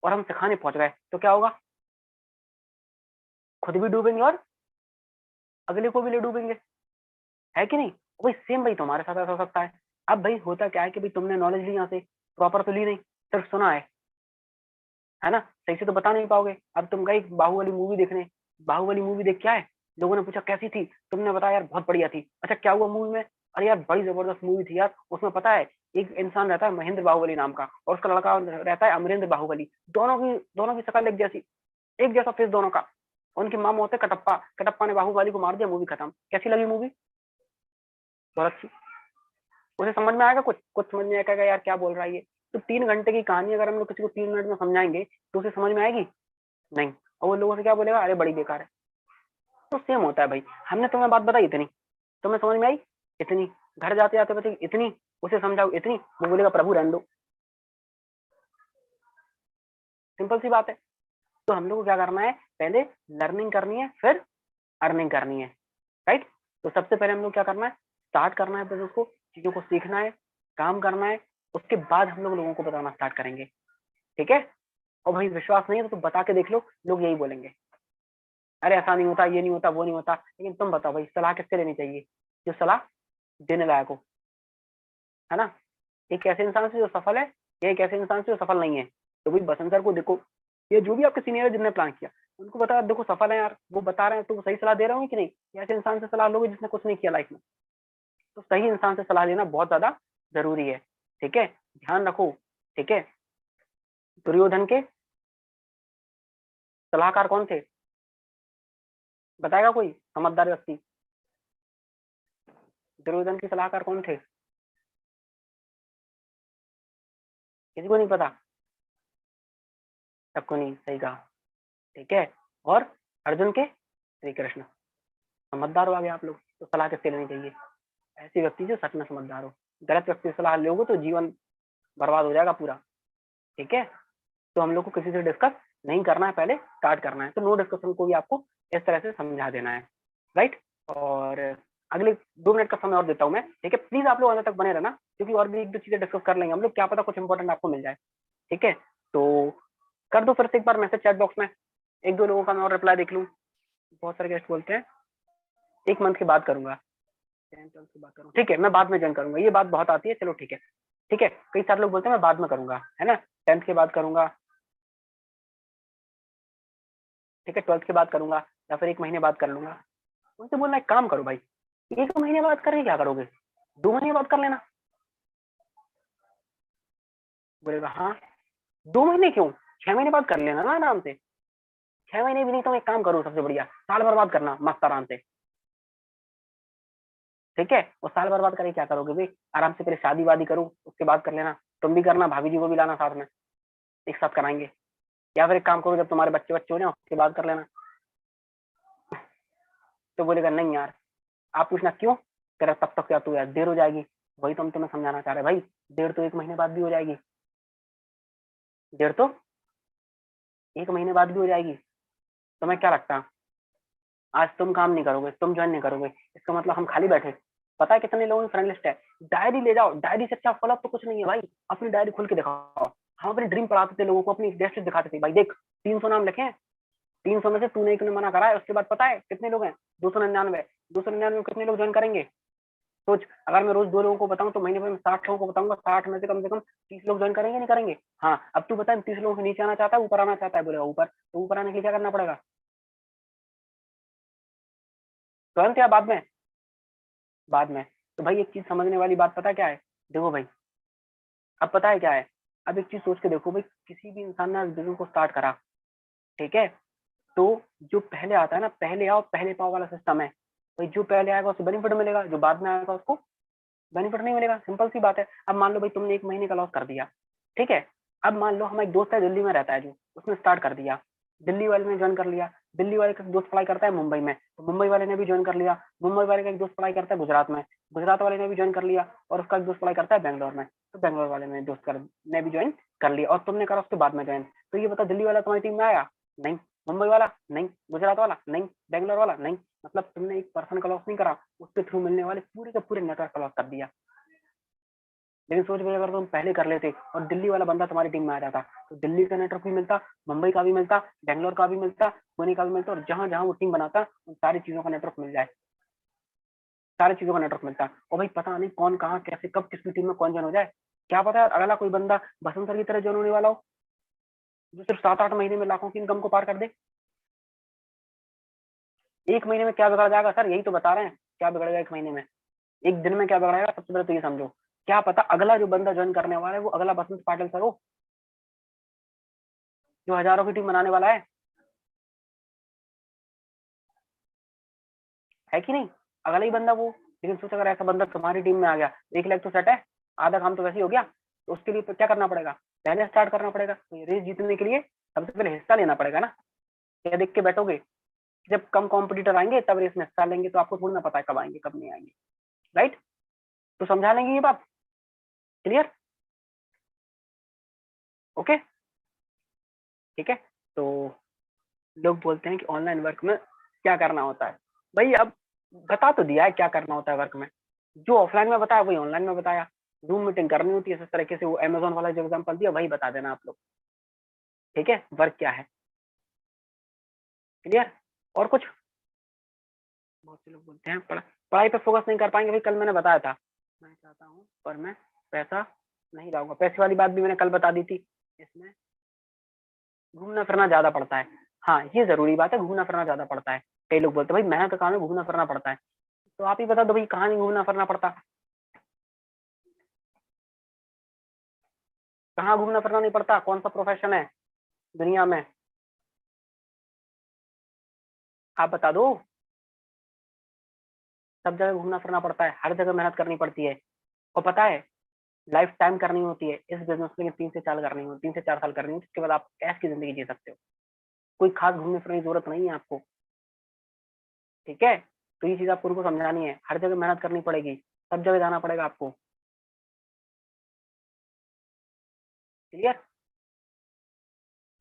और हम सिखाने पहुंच गए तो क्या होगा? खुद भी डूबेंगे और अगले को भी ले डूबेंगे, है कि नहीं? वही सेम भाई तुम्हारे साथ ऐसा हो सकता है। अब भाई होता क्या है कि भाई तुमने नॉलेज ली यहाँ से, प्रॉपर तो ली नहीं, सिर्फ सुना है ना, सही से तो बता नहीं पाओगे। अब तुम गए बाहुबली मूवी देखने, बाहुबली मूवी देख के आए, लोगों ने पूछा कैसी थी, तुमने बताया यार बहुत बढ़िया थी। अच्छा क्या हुआ मूवी में? अरे यार बड़ी जबरदस्त मूवी थी यार, उसमें पता है एक इंसान रहता है महेंद्र बाहुबली नाम का, और उसका लड़का रहता है अमरेंद्र बाहुबली, दोनों की शक्ल एक जैसी, एक जैसा फेस दोनों का। उनके मामा होते कटप्पा, कटप्पा ने बाहुबली को मार दिया, मूवी खत्म। कैसी लगी मूवी? बहुत अच्छी। उसे समझ में आएगा? कुछ कुछ समझ में आएगा यार क्या बोल रहा है ये? तो 3 घंटे की कहानी अगर हम लोग किसी को 3 मिनट में समझाएंगे तो उसे समझ में आएगी नहीं, और वो लोगों से क्या बोलेगा, अरे बड़ी बेकार है। तो सेम होता है भाई, हमने तुम्हें बात बताई इतनी, तुम्हें समझ में आई इतनी, घर जाते जाते बच्चे इतनी, उसे समझाओ इतनी, वो बोलेगा प्रभु रहने दो। सिंपल सी बात है। तो हम लोग को क्या करना है, पहले लर्निंग करनी है, फिर अर्निंग करनी है, राइट। तो सबसे पहले हम लोग क्या करना है, स्टार्ट करना है बिजनेस को, चीजों को सीखना है, काम करना है, उसके बाद हम लोग लोगों को बताना स्टार्ट करेंगे, ठीक है। और भाई विश्वास नहीं है तो बता के देख लो, लोग यही बोलेंगे, अरे ऐसा नहीं होता, ये नहीं होता, वो नहीं होता। लेकिन तुम बताओ भाई, सलाह किससे लेनी चाहिए? जो सलाह देने लायक हो, है ना। एक ऐसे इंसान से जो सफल है, या एक ऐसे इंसान से जो सफल नहीं है। तो भाई बसंत सर को देखो, ये जो भी आपके सीनियर है जिनने प्लान किया, उनको बता देखो सफल है यार, वो बता रहे हैं, तो वो सही सलाह दे रहे होंगे कि नहीं? या ऐसे इंसान से सलाह लोगे जिसने कुछ नहीं किया लाइफ में? तो सही इंसान से सलाह लेना बहुत ज्यादा जरूरी है, ठीक है, ध्यान रखो, ठीक है। दुर्योधन के सलाहकार कौन थे? बताएगा कोई समझदार व्यक्ति? दुर्योधन के सलाहकार कौन थे? किसी को नहीं पता? सबको नहीं, सही कहा, ठीक है। और अर्जुन के श्री कृष्ण। समझदार हो आगे आप लोग, तो सलाह किससे लेनी चाहिए? ऐसी व्यक्ति जो सच में समझदार हो। गलत व्यक्ति से सलाह लोगे तो जीवन बर्बाद हो जाएगा पूरा, ठीक है। तो हम लोग को किसी से डिस्कस नहीं करना है, पहले स्टार्ट करना है। तो नो डिस्कशन को भी आपको इस तरह से समझा देना है, राइट। और अगले 2 मिनट का समय और देता हूँ मैं, ठीक है। प्लीज आप लोग अंत तक बने रहना, क्योंकि और भी एक दो चीजें डिस्कस कर लेंगे हम लोग, क्या पता कुछ इंपॉर्टेंट आपको मिल जाए, ठीक है। तो कर दो फिर से एक बार मैसेज चैट बॉक्स में, एक दो लोगों का मैं और रिप्लाई देख लूँ। बहुत सारे गेस्ट बोलते हैं 1 मंथ के बाद करूंगा, 10 12 की बात करूँ, ठीक है, मैं बाद में ज्वाइन करूंगा, ये बात बहुत आती है, चलो ठीक है, ठीक है। कई सारे लोग बोलते हैं मैं बाद में करूंगा, है ना, 10th के बाद करूंगा, ठीक है, 12th के बाद करूंगा, या फिर 1 महीने बाद कर लूंगा। उनसे बोलना एक काम करो भाई, 1 महीने बाद करके क्या करोगे, 2 महीने बाद कर लेना। बोलेगा हाँ, 2 महीने क्यों, 6 महीने बाद कर लेना ना आराम से। 6 महीने भी नहीं तो एक काम करो, सबसे बढ़िया साल भर बाद करना मस्त आराम से, ठीक है। और साल भर बाद करके क्या करोगे भाई, आराम से पहले शादी वादी करो, उसके बाद कर लेना। तुम भी करना, भाभी जी को भी लाना साथ में, एक साथ कराएंगे। या फिर एक काम करो, जब तुम्हारे बच्चे बच्चे हो जाए उसके बाद कर लेना। तो बोलेगा नहीं यार, आप पूछना क्यों, तेरा तब तक क्या तू यार देर हो जाएगी। वही तो हम तुम्हें समझाना चाह रहे भाई, देर तो 1 महीने बाद भी हो जाएगी, देर तो 1 महीने बाद भी हो जाएगी। तुम्हें क्या लगता है, आज तुम काम नहीं करोगे, तुम ज्वाइन नहीं करोगे, इसका मतलब हम खाली बैठे? पता है कितने लोगों की फ्रेंड लिस्ट है? डायरी ले जाओ, डायरी से अच्छा फॉलोअप तो कुछ नहीं है भाई। अपनी डायरी खोल के दिखाओ। हम अपनी ड्रीम पढ़ाते थे लोगों को, अपनी डेस्क दिखाते थे, भाई देख 300 नाम लिखे हैं, 300 में से तूने एक ने मना करा है, उसके बाद पता है कितने लोग हैं? 299। 299 में कितने लोग ज्वाइन करेंगे? सोच, अगर मैं रोज 2 लोगों को बताऊं तो महीने में 60 लोगों को बताऊंगा, 60 में से कम 30 लोग ज्वाइन करेंगे नहीं करेंगे? हाँ, अब तू बता, 30 लोगों से नीचे आना चाहता है ऊपर आना चाहता है? बोलेगा ऊपर। तो ऊपर आने के लिए क्या करना पड़ेगा, तुरंत या बाद में? बाद में। तो भाई एक चीज समझने वाली बात पता क्या है, देखो भाई, अब पता है क्या है, अब एक चीज सोच के देखो भाई, किसी भी इंसान ने बिजनेस को स्टार्ट करा, ठीक है, तो जो पहले आता है ना, पहले आओ पहले पाओ वाला सिस्टम है। भाई जो पहले आएगा उसको बेनिफिट मिलेगा, जो बाद में आएगा उसको बेनिफिट नहीं मिलेगा, सिंपल सी बात है। अब मान लो भाई तुमने 1 महीने का लॉस कर दिया, ठीक है। अब मान लो हमारा एक दोस्त है दिल्ली में रहता है, जो उसने स्टार्ट कर दिया, दिल्ली वाले ने ज्वाइन कर लिया, दिल्ली वाले का दोस्त पढ़ाई करता है मुंबई में, तो मुंबई वाले ने भी ज्वाइन कर लिया, मुंबई वाले का एक दोस्त पढ़ाई करता है गुजरात में, गुजरात वाले ने भी ज्वाइन कर लिया, और उसका एक दोस्त पढ़ाई करता है बैंगलोर में, तो बैंगलोर वाले ने ने भी ज्वाइन कर लिया, और तुमने करा उसके बाद में ज्वाइन। तो ये बता, दिल्ली वाला तुम्हारी टीम में आया नहीं, मुंबई वाला नहीं, गुजरात वाला नहीं, बैंगलोर वाला नहीं। मतलब तुमने एक पर्सन का लॉस नहीं करा, उसके थ्रू मिलने वाले पूरे के पूरे नेटवर्क का लॉस कर दिया। लेकिन सोच भाई, अगर तुम पहले कर लेते और दिल्ली वाला बंदा तुम्हारी टीम में आ जाता, तो दिल्ली का नेटवर्क भी मिलता, मुंबई का भी मिलता, बैंगलोर का भी मिलता, पुणे का भी मिलता, और जहां जहां वो टीम बनाता उन सारी चीजों का नेटवर्क मिल जाए, सारी चीजों का नेटवर्क मिलता। और भाई पता नहीं कौन कहाँ कैसे कब किसकी टीम में कौन ज्वाइन हो जाए, क्या पता है अगला कोई बंदा बसंत सर की तरह ज्वाइन होने वाला हो, जो सिर्फ 7 8 महीने में लाखों की इनकम को पार कर दे। एक महीने में क्या बिगड़ जाएगा सर, यही तो बता रहे हैं, क्या बिगड़ेगा एक महीने में, एक दिन में क्या बिगड़ेगा। सबसे पहले तो ये समझो, क्या पता अगला जो बंदा ज्वाइन करने वाला है वो अगला बसंत पाटिल सर हो, जो हजारों की टीम बनाने वाला है कि नहीं, अगला ही बंदा वो। लेकिन सोच अगर ऐसा बंदा तुम्हारी टीम में आ गया, 1 लाख तो सेट है, आधा काम तो वैसे ही हो गया। तो उसके लिए क्या करना पड़ेगा, पहले स्टार्ट करना पड़ेगा। तो ये रेस जीतने के लिए सबसे पहले हिस्सा लेना पड़ेगा ना। क्या देख के बैठोगे, जब कम कॉम्पिटिटर आएंगे तब रेस में हिस्सा लेंगे, तो आपको थोड़ी ना पता है कब आएंगे कब नहीं आएंगे, राइट। तो समझा लेंगे ये बात, क्लियर, ओके, ठीक है। तो लोग बोलते हैं कि ऑनलाइन वर्क में क्या करना होता है, भाई अब बता तो दिया है क्या करना होता है वर्क में, जो ऑफलाइन में बताया वही ऑनलाइन में बताया। जूम मीटिंग करनी होती है इस तरीके से, वो अमेजोन वाला जो एग्जाम्पल दिया वही बता देना आप लोग, ठीक है, वर्क क्या है, क्लियर। और कुछ, बहुत से लोग बोलते हैं पढ़ाई पे फोकस नहीं कर पाएंगे, भाई कल मैंने बताया था, मैं चाहता हूँ पर मैं पैसा नहीं लाऊंगा, पैसे वाली बात भी मैंने कल बता दी थी। इसमें घूमना फिरना ज्यादा पड़ता है, हाँ ये जरूरी बात है, घूमना फिरना ज्यादा पड़ता है। कई लोग बोलते हैं भाई मेहनत का काम है घूमना फिरना पड़ता है, तो आप ही बता दो भाई कहाँ नहीं घूमना फिरना पड़ता, कहाँ घूमना फिरना नहीं पड़ता, कौन सा प्रोफेशन है दुनिया में, आप बता दो। सब जगह घूमना फिरना पड़ता है, हर जगह मेहनत करनी पड़ती है, और पता है लाइफ टाइम करनी होती है इस बिजनेस में, 3 से 4 करनी होती, 3 से 4 साल करनी होती, उसके बाद आप ऐश की जिंदगी जी सकते हो, कोई खास घूमने फिरने की जरूरत नहीं है आपको, ठीक है। तो ये चीज आपको उनको समझानी है, हर जगह मेहनत करनी पड़ेगी, सब जगह जाना पड़ेगा आपको, क्लियर,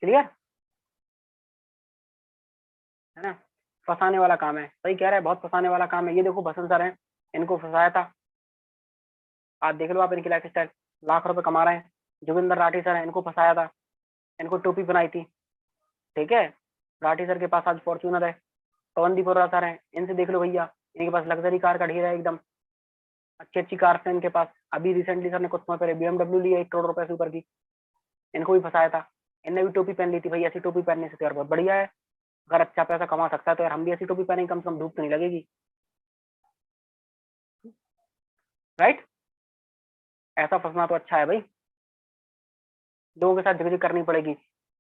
क्लियर है ना। फंसाने वाला काम है, सही कह रहा है, बहुत फंसाने वाला काम है। ये देखो बसंत सर है, इनको फंसाया था, आज देख लो आप इनकी लाइफ स्टाइल, लाख रुपए कमा रहे हैं। जोगिंदर राठी सर है, इनको फंसाया था, इनको टोपी बनाई थी, ठीक है। राठी सर के पास आज फॉर्च्यूनर है। पवनदीप अरोड़ा सर है, इनसे देख लो भैया, इनके पास लग्जरी कार का ढेर है एकदम, अच्छी अच्छी कार है इनके पास। अभी रिसेंटली सर ने कुछ समय पहले BMW ली है 1 करोड़ रुपए से ऊपर की, इनको भी फंसाया था। इनने भी टोपी पहन ली थी, भाई ऐसी टोपी पहनने से तो यार बहुत बढ़िया है, अगर अच्छा पैसा कमा सकता है तो यार हम भी ऐसी टोपी पहनेंगे, कम से कम धूप तो नहीं लगेगी, राइट। ऐसा फंसना तो अच्छा है भाई, लोगों के साथ झिकझिक करनी पड़ेगी।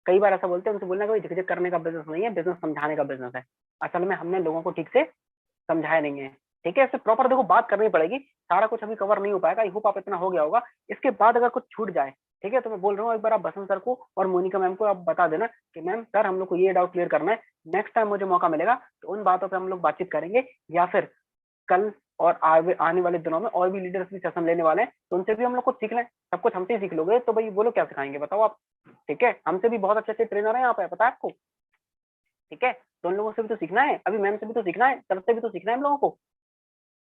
कई बार ऐसा बोलते हैं, उनसे बोलना कि भाई झिकझिक करने का बिजनेस नहीं है, बिजनेस समझाने का बिजनेस है। असल में हमने लोगों को ठीक से समझाया नहीं है, ठीक है। इससे प्रॉपर देखो बात करनी पड़ेगी, सारा कुछ अभी कवर नहीं हो पाएगा, आई होप आप इतना हो गया होगा। इसके बाद अगर कुछ छूट जाए, ठीक है, तो मैं बोल रहा हूँ एक बार आप बसंत सर को और मोनिका मैम को आप बता देना कि मैम सर हम लोग को ये डाउट क्लियर करना है, नेक्स्ट टाइम मुझे मौका मिलेगा तो उन बातों पर हम लोग बातचीत करेंगे, या फिर कल और आने वाले दिनों में और भी लीडर्स भी सेशन लेने वाले हैं, तो उनसे भी हम लोग कुछ सीख लें। सब कुछ हमसे ही सीख लोगे तो भाई बोलो क्या सिखाएंगे बताओ आप, ठीक है। हमसे भी बहुत अच्छे अच्छे ट्रेनर हैं यहाँ पे, पता है आपको, ठीक है। तो उन लोगों से भी तो सीखना है, अभी मैम से भी तो सीखना है, सर से भी तो सीखना है हम लोगों को,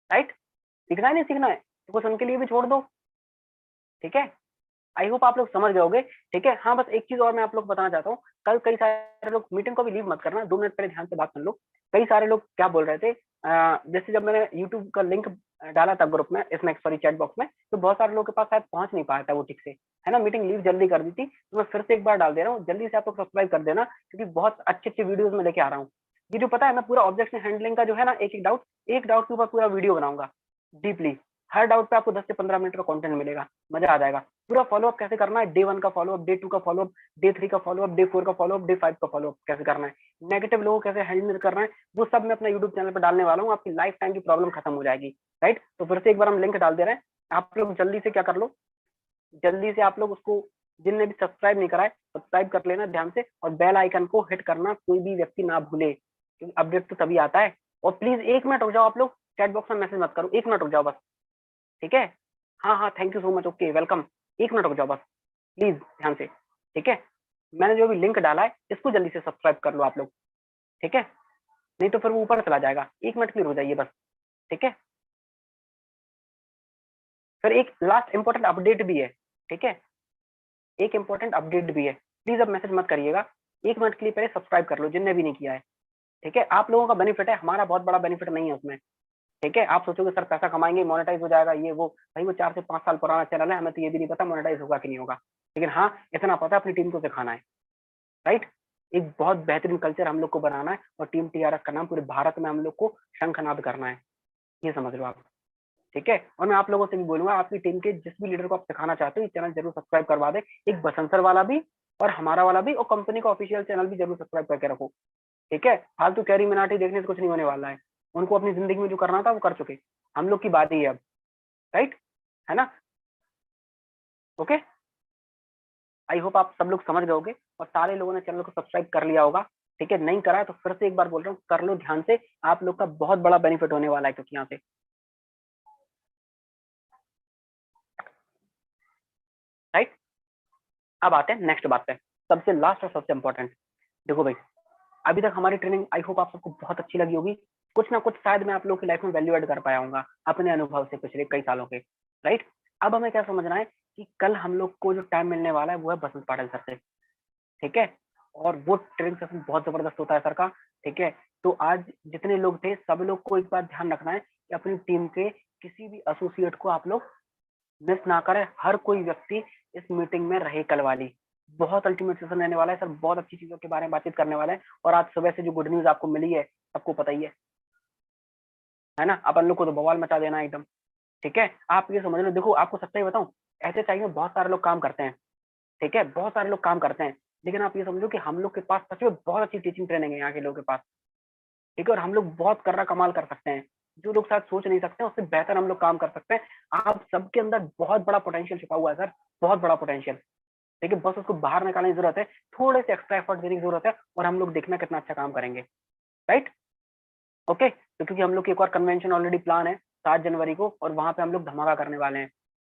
राइट। सीखना है नहीं सीखना है, तो कुछ उनके लिए भी छोड़ दो, ठीक है। आई होप आप लोग समझ गए होगे, ठीक है। हाँ बस एक चीज और मैं आप लोग को बताना चाहता हूँ, कल कई सारे लोग, मीटिंग को भी लीव मत करना, 2 मिनट पहले ध्यान से बात सुन लो। कई सारे लोग क्या बोल रहे थे, जैसे जब मैंने यूट्यूब का लिंक डाला था ग्रुप में, इसमें सॉरी चैट बॉक्स में, तो बहुत सारे लोगों के पास शायद पहुंच नहीं पाया था वो ठीक से, है ना। मीटिंग लीव जल्दी कर दी थी, तो मैं फिर से एक बार डाल दे रहा हूँ, जल्दी से आप लोग सब्सक्राइब कर देना, क्योंकि बहुत अच्छे अच्छे वीडियोज में लेके आ रहा हूँ। ये जो पता है मैं पूरा ऑब्जेक्शन हैंडलिंग का जो है ना, एक डाउट के ऊपर पूरा वीडियो बनाऊंगा डीपली, हर डाउट पे आपको 10 से 15 मिनट का कंटेंट मिलेगा, मजा आ जाएगा। पूरा फॉलोअप कैसे करना है, डे 1 का फॉलोअप, डे 2 का फॉलोअप, डे 3 का फॉलोअप, डे 4 का फॉलोअप, डे 5 का फॉलोअप कैसे करना है, नेगेटिव लोगों को कैसे हैंडल करना है, वो सब मैं अपना यूट्यूब चैनल पर डालने वाला हूँ, आपकी लाइफ टाइम की प्रॉब्लम खत्म हो जाएगी, राइट। तो फिर से एक बार हम लिंक डाल दे रहे हैं, आप लोग जल्दी से क्या कर लो, जल्दी से आप लोग उसको, जिनने भी सब्सक्राइब नहीं करा है सब्सक्राइब कर लेना ध्यान से, और बेल आइकन को हिट करना कोई भी व्यक्ति ना भूले, क्योंकि अपडेट तो तभी आता है। और प्लीज 1 मिनट रुक जाओ आप लोग, चैट बॉक्स में मैसेज मत करो, 1 मिनट रुक जाओ बस, ठीक है। हाँ हाँ thank you so much, okay welcome, 1 minute रुक जाओ बस प्लीज ध्यान से, ठीक है। मैंने जो भी लिंक डाला है इसको जल्दी से सब्सक्राइब कर लो आप लोग, ठीक है, नहीं तो फिर वो ऊपर चला जाएगा। 1 मिनट क्लियर हो जाइए बस, ठीक है। फिर एक लास्ट इंपॉर्टेंट अपडेट भी है, ठीक है, एक इंपॉर्टेंट अपडेट भी है, प्लीज अब मैसेज मत करिएगा, 1 मिनट के लिए पहले सब्सक्राइब कर लो जिनने भी नहीं किया है, ठीक है। आप लोगों का बेनिफिट है, हमारा बहुत बड़ा बेनिफिट नहीं है उसमें, ठीक है। आप सोचोगे सर पैसा कमाएंगे, मोनेटाइज हो जाएगा ये वो, भाई वो 4 से 5 साल पुराना चैनल है, हमें तो ये भी नहीं पता मोनेटाइज होगा कि नहीं होगा, लेकिन हाँ इतना पता अपनी टीम को सिखाना है, राइट। एक बहुत बेहतरीन कल्चर हम लोग को बनाना है और टीम टीआरएस का नाम पूरे भारत में हम लोग को शंखनाद करना है, ये समझ लो आप। ठीक है, और मैं आप लोगों से भी बोलूंगा, आपकी टीम के जिस भी लीडर को आप सिखाना चाहते हो ये चैनल जरूर सब्सक्राइब करवा दे, एक बसंत सर वाला भी और हमारा वाला भी, और कंपनी का ऑफिशियल चैनल भी जरूर सब्सक्राइब करके रखो। ठीक है, फालतू कैरी मिनाटी देखने से कुछ नहीं होने वाला है, उनको अपनी जिंदगी में जो करना था वो कर चुके, हम लोग की बारी है अब, राइट, है ना। ओके, आई होप आप सब लोग समझ गए होगे और सारे लोगों ने चैनल को सब्सक्राइब कर लिया होगा। ठीक है, नहीं करा है तो फिर से एक बार बोल रहा हूँ, कर लो ध्यान से, आप लोग का बहुत बड़ा बेनिफिट होने वाला है, क्योंकि यहाँ से राइट। अब आते हैं नेक्स्ट बात पे, सबसे लास्ट और सबसे इंपॉर्टेंट। देखो भाई, अभी तक हमारी ट्रेनिंग आई होप आप सबको बहुत अच्छी लगी होगी, कुछ ना कुछ शायद मैं आप लोगों की लाइफ में वैल्यू ऐड कर पाया हूँ अपने अनुभव से पिछले कई सालों के, राइट। अब हमें क्या समझना है कि कल हम लोग को जो टाइम मिलने वाला है वो है बसंत पाटिल सर से। ठीक है, और वो ट्रेनिंग सेशन बहुत जबरदस्त होता है सर का। ठीक है, तो आज जितने लोग थे सब लोग को एक बात ध्यान रखना है कि अपनी टीम के किसी भी एसोसिएट को आप लोग मिस ना करें, हर कोई व्यक्ति इस मीटिंग में रहे कल वाली। बहुत अल्टीमेट सेशन रहने वाला है सर, बहुत अच्छी चीजों के बारे में बातचीत करने वाला है, और आज सुबह से जो गुड न्यूज आपको मिली है सबको पता ही है ना, अपन लोग को तो बवाल मचा देना है एकदम। ठीक है, आप ये समझ लो, देखो आपको सच्चाई बताऊं, ऐसे चाहिए बहुत सारे लोग काम करते हैं। ठीक है, बहुत सारे लोग काम करते हैं, लेकिन आप ये समझो कि हम लोग के पास सच में बहुत अच्छी टीचिंग ट्रेनिंग है यहाँ के लोगों के पास। ठीक है, और हम लोग बहुत कर्रा कमाल कर सकते हैं, जो लोग शायद सोच नहीं सकते उससे बेहतर हम लोग काम कर सकते हैं। आप सबके अंदर बहुत बड़ा पोटेंशियल छुपा हुआ है सर, बहुत बड़ा पोटेंशियल। ठीक है, बस उसको बाहर निकालने की जरूरत है, थोड़े से एक्स्ट्रा एफर्ट देने की जरूरत है, और हम लोग देखना कितना अच्छा काम करेंगे, राइट। ओके, तो क्योंकि हम लोग की एक और कन्वेंशन ऑलरेडी प्लान है 7 जनवरी को, और वहां पे हम लोग धमाका करने वाले हैं।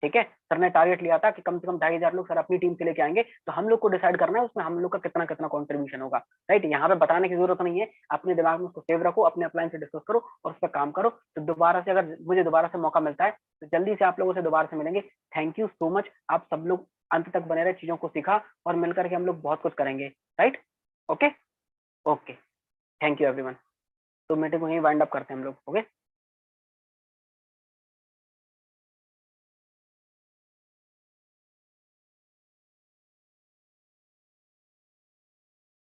ठीक है, सर ने टारगेट लिया था कि कम से कम 2,500 लोग सर अपनी टीम से लेके आएंगे, तो हम लोग को डिसाइड करना है उसमें हम लोग का कितना कितना कॉन्ट्रीब्यूशन होगा, राइट। यहाँ पे बताने की जरूरत नहीं है, अपने दिमाग में उसको सेव रखो, अपने अपलाइन से डिस्कस करो और उस पर काम करो। तो दोबारा से अगर मुझे दोबारा से मौका मिलता है तो जल्दी से आप लोगों से दोबारा से मिलेंगे। थैंक यू सो मच, आप सब लोग अंत तक बने रहे, चीजों को सीखा, और मिलकर के हम लोग बहुत कुछ करेंगे, right. Okay, okay, thank you everyone. तो मीटिंग को यहीं वाइंड अप करते हैं हम लोग। ओके।